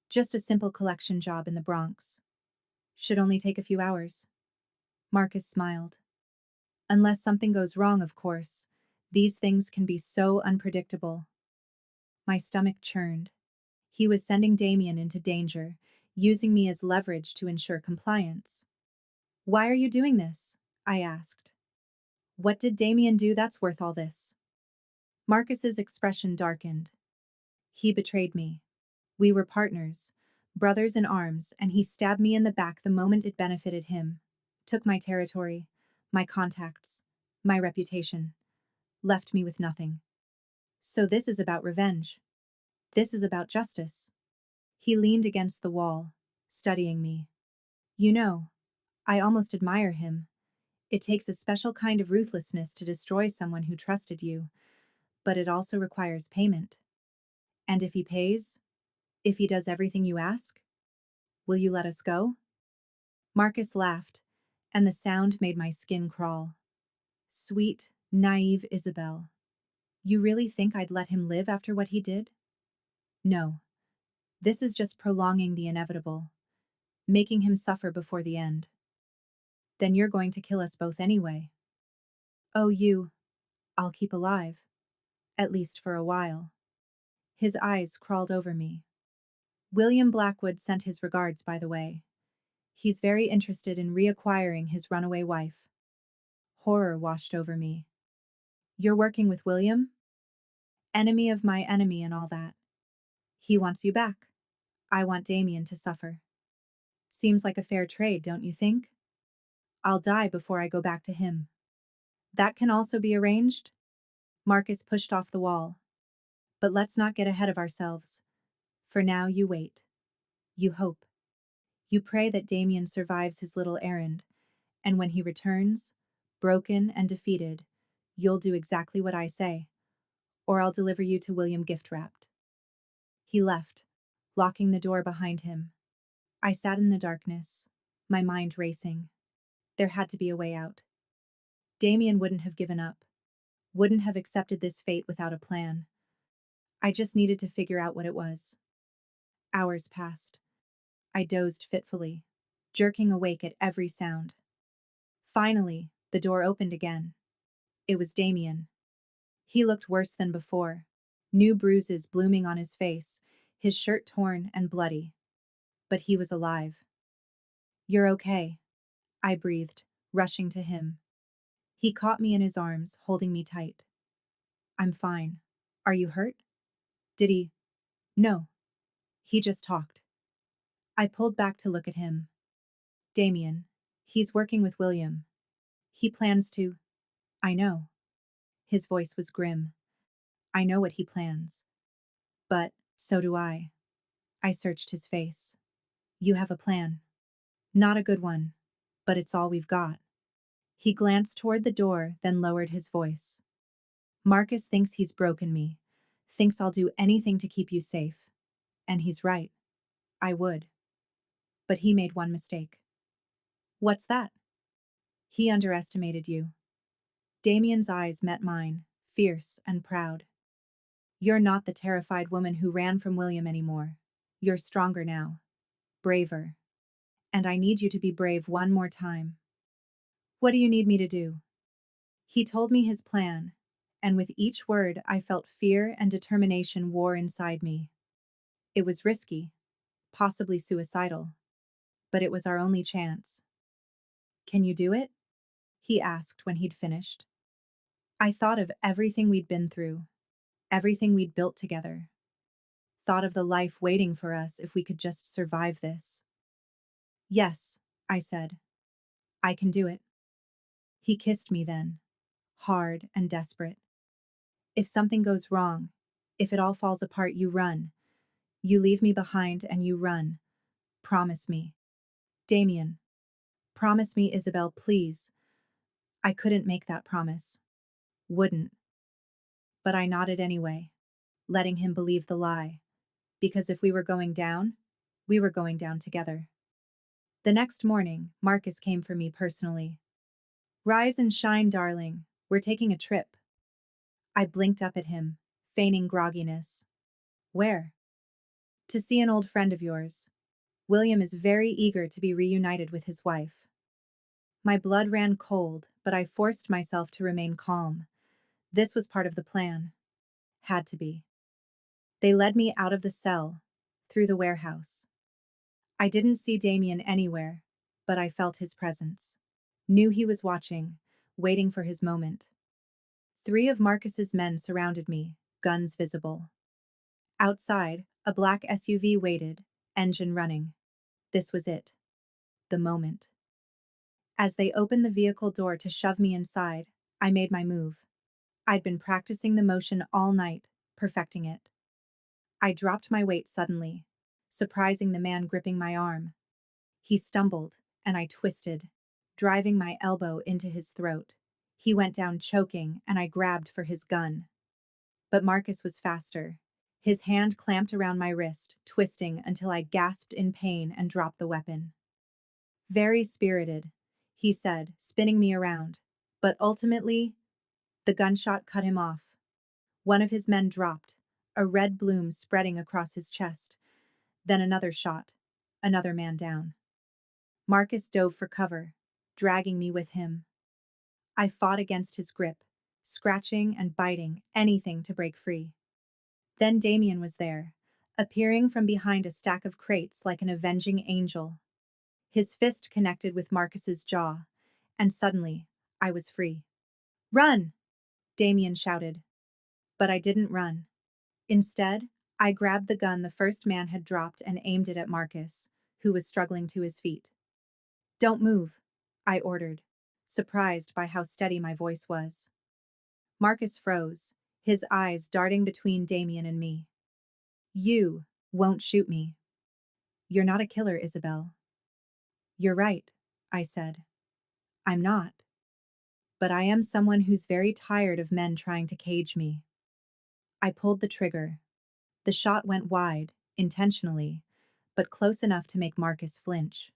Just a simple collection job in the Bronx. Should only take a few hours. Marcus smiled. Unless something goes wrong, of course. These things can be so unpredictable. My stomach churned. He was sending Damien into danger, using me as leverage to ensure compliance. Why are you doing this? I asked. What did Damien do that's worth all this? Marcus's expression darkened. He betrayed me. We were partners, brothers in arms, and he stabbed me in the back the moment it benefited him. Took my territory, my contacts, my reputation. Left me with nothing. So this is about revenge. This is about justice. He leaned against the wall, studying me. You know, I almost admire him. It takes a special kind of ruthlessness to destroy someone who trusted you, but it also requires payment. And if he pays, if he does everything you ask, will you let us go? Marcus laughed, and the sound made my skin crawl. Sweet, naive Isabel. You really think I'd let him live after what he did? No. This is just prolonging the inevitable, making him suffer before the end. Then you're going to kill us both anyway. Oh, I'll keep alive, at least for a while. His eyes crawled over me. William Blackwood sent his regards, by the way. He's very interested in reacquiring his runaway wife. Horror washed over me. You're working with William? Enemy of my enemy and all that. He wants you back. I want Damien to suffer. Seems like a fair trade, don't you think? I'll die before I go back to him. That can also be arranged? Marcus pushed off the wall. But let's not get ahead of ourselves. For now, you wait. You hope. You pray that Damien survives his little errand, and when he returns, broken and defeated, you'll do exactly what I say, or I'll deliver you to William gift-wrapped. He left, locking the door behind him. I sat in the darkness, my mind racing. There had to be a way out. Damien wouldn't have given up, wouldn't have accepted this fate without a plan. I just needed to figure out what it was. Hours passed. I dozed fitfully, jerking awake at every sound. Finally, the door opened again. It was Damien. He looked worse than before. New bruises blooming on his face, his shirt torn and bloody. But he was alive. You're okay, I breathed, rushing to him. He caught me in his arms, holding me tight. I'm fine. Are you hurt? Did he? No. He just talked. I pulled back to look at him. Damien. He's working with William. He plans to. I know. His voice was grim. I know what he plans. But, so do I. I searched his face. You have a plan. Not a good one. But it's all we've got. He glanced toward the door, then lowered his voice. Marcus thinks he's broken me. Thinks I'll do anything to keep you safe. And he's right. I would. But he made one mistake. What's that? He underestimated you. Damien's eyes met mine, fierce and proud. You're not the terrified woman who ran from William anymore. You're stronger now. Braver. And I need you to be brave one more time. What do you need me to do? He told me his plan, and with each word I felt fear and determination war inside me. It was risky, possibly suicidal, but it was our only chance. Can you do it? He asked when he'd finished. I thought of everything we'd been through, everything we'd built together. Thought of the life waiting for us if we could just survive this. Yes, I said. I can do it. He kissed me then, hard and desperate. If something goes wrong, if it all falls apart, you run. You leave me behind and you run. Promise me. Damien. Promise me, Isabel, please. I couldn't make that promise. Wouldn't. But I nodded anyway, letting him believe the lie. Because if we were going down, we were going down together. The next morning, Marcus came for me personally. Rise and shine, darling. We're taking a trip. I blinked up at him, feigning grogginess. Where? To see an old friend of yours. William is very eager to be reunited with his wife. My blood ran cold, but I forced myself to remain calm. This was part of the plan. Had to be. They led me out of the cell, through the warehouse. I didn't see Damien anywhere, but I felt his presence. Knew he was watching, waiting for his moment. 3 of Marcus's men surrounded me, guns visible. Outside, a black SUV waited, engine running. This was it. The moment. As they opened the vehicle door to shove me inside, I made my move. I'd been practicing the motion all night, perfecting it. I dropped my weight suddenly, surprising the man gripping my arm. He stumbled, and I twisted, driving my elbow into his throat. He went down choking, and I grabbed for his gun. But Marcus was faster. His hand clamped around my wrist, twisting until I gasped in pain and dropped the weapon. Very spirited, he said, spinning me around. But ultimately, the gunshot cut him off. One of his men dropped, a red bloom spreading across his chest. Then another shot. Another man down. Marcus dove for cover, dragging me with him. I fought against his grip, scratching and biting, anything to break free. Then Damien was there, appearing from behind a stack of crates like an avenging angel. His fist connected with Marcus's jaw, and suddenly, I was free. Run! Damien shouted. But I didn't run. Instead, I grabbed the gun the first man had dropped and aimed it at Marcus, who was struggling to his feet. Don't move, I ordered, surprised by how steady my voice was. Marcus froze, his eyes darting between Damien and me. You won't shoot me. You're not a killer, Isabel. You're right, I said. I'm not. But I am someone who's very tired of men trying to cage me. I pulled the trigger. The shot went wide, intentionally, but close enough to make Marcus flinch.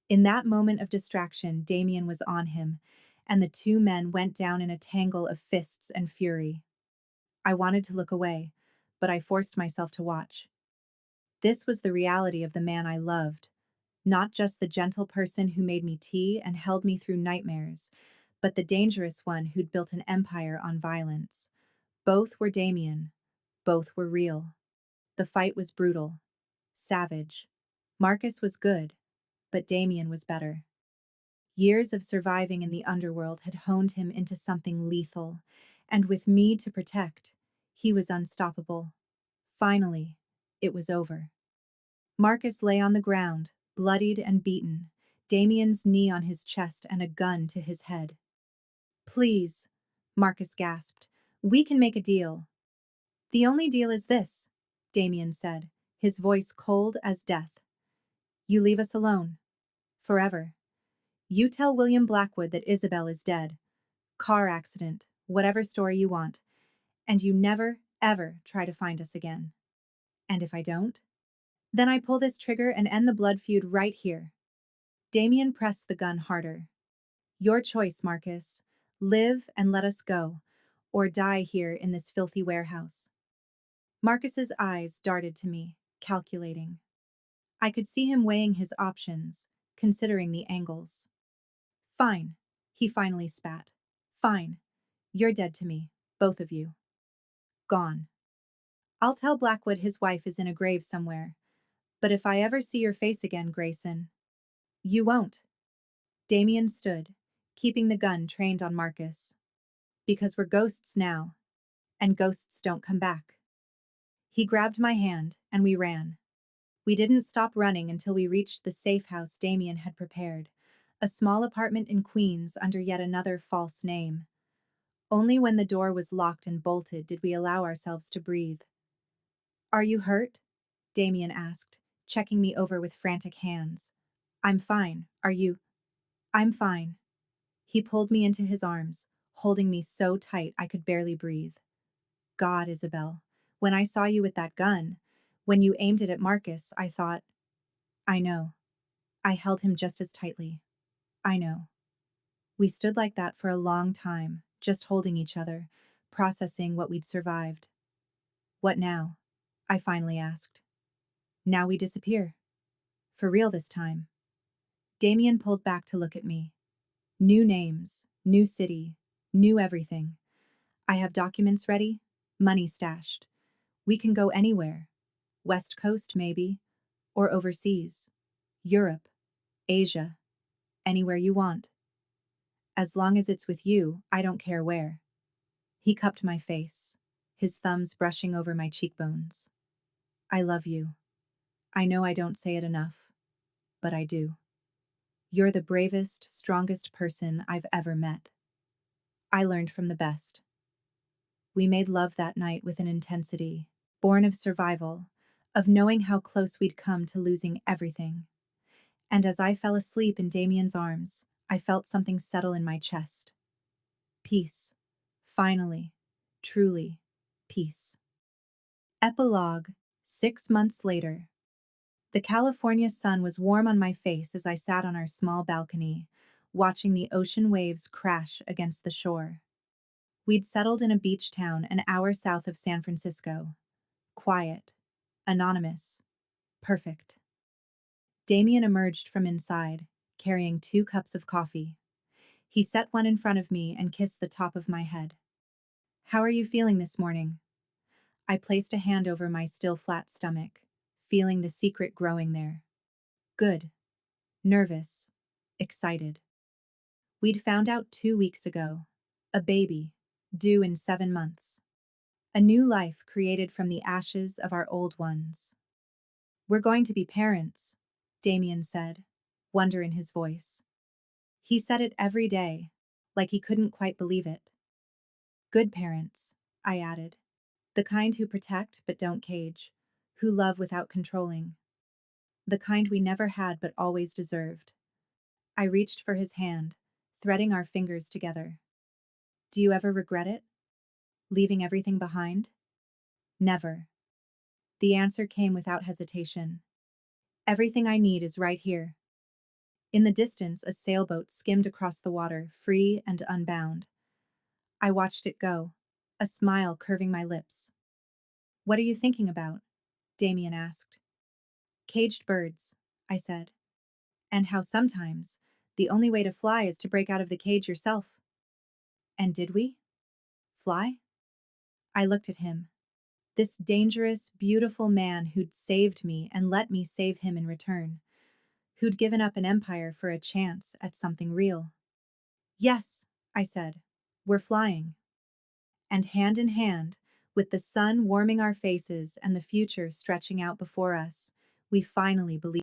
In that moment of distraction, Damien was on him, and the two men went down in a tangle of fists and fury. I wanted to look away, but I forced myself to watch. This was the reality of the man I loved, not just the gentle person who made me tea and held me through nightmares, but the dangerous one who'd built an empire on violence. Both were Damien. Both were real. The fight was brutal, savage. Marcus was good, but Damien was better. Years of surviving in the underworld had honed him into something lethal, and with me to protect, he was unstoppable. Finally, it was over. Marcus lay on the ground, bloodied and beaten, Damien's knee on his chest and a gun to his head. Please, Marcus gasped, we can make a deal. The only deal is this, Damien said, his voice cold as death. You leave us alone. Forever. You tell William Blackwood that Isabel is dead. Car accident, whatever story you want. And you never, ever try to find us again. And if I don't? Then I pull this trigger and end the blood feud right here. Damien pressed the gun harder. Your choice, Marcus. Live and let us go, or die here in this filthy warehouse. Marcus's eyes darted to me, calculating. I could see him weighing his options, considering the angles. Fine, he finally spat. Fine. You're dead to me, both of you. Gone. I'll tell Blackwood his wife is in a grave somewhere. But if I ever see your face again, Grayson, you won't. Damien stood, keeping the gun trained on Marcus. Because we're ghosts now, and ghosts don't come back. He grabbed my hand, and we ran. We didn't stop running until we reached the safe house Damien had prepared, a small apartment in Queens under yet another false name. Only when the door was locked and bolted did we allow ourselves to breathe. Are you hurt? Damien asked, checking me over with frantic hands. I'm fine. Are you? I'm fine. He pulled me into his arms, holding me so tight I could barely breathe. God, Isabel, when I saw you with that gun, when you aimed it at Marcus, I thought, I know. I held him just as tightly. I know. We stood like that for a long time, just holding each other, processing what we'd survived. What now? I finally asked. Now we disappear. For real this time. Damien pulled back to look at me. New names, new city, new everything. I have documents ready, money stashed. We can go anywhere. West Coast, maybe, or overseas. Europe, Asia, anywhere you want. As long as it's with you, I don't care where. He cupped my face, his thumbs brushing over my cheekbones. I love you. I know I don't say it enough, but I do. You're the bravest, strongest person I've ever met. I learned from the best. We made love that night with an intensity, born of survival, of knowing how close we'd come to losing everything. And as I fell asleep in Damien's arms, I felt something settle in my chest. Peace. Finally. Truly. Peace. Epilogue. 6 months later. The California sun was warm on my face as I sat on our small balcony, watching the ocean waves crash against the shore. We'd settled in a beach town an hour south of San Francisco. Quiet. Anonymous. Perfect. Damien emerged from inside, carrying 2 cups of coffee. He set one in front of me and kissed the top of my head. How are you feeling this morning? I placed a hand over my still flat stomach, feeling the secret growing there. Good. Nervous. Excited. We'd found out 2 weeks ago. A baby, due in 7 months. A new life created from the ashes of our old ones. We're going to be parents, Damien said, wonder in his voice. He said it every day, like he couldn't quite believe it. Good parents, I added. The kind who protect but don't cage, who love without controlling. The kind we never had but always deserved. I reached for his hand, threading our fingers together. Do you ever regret it? Leaving everything behind? Never. The answer came without hesitation. Everything I need is right here. In the distance, a sailboat skimmed across the water, free and unbound. I watched it go, a smile curving my lips. What are you thinking about? Damien asked. Caged birds, I said. And how sometimes the only way to fly is to break out of the cage yourself. And did we? Fly? I looked at him. This dangerous, beautiful man who'd saved me and let me save him in return. Who'd given up an empire for a chance at something real. Yes, I said. We're flying. And hand in hand, with the sun warming our faces and the future stretching out before us, we finally believed.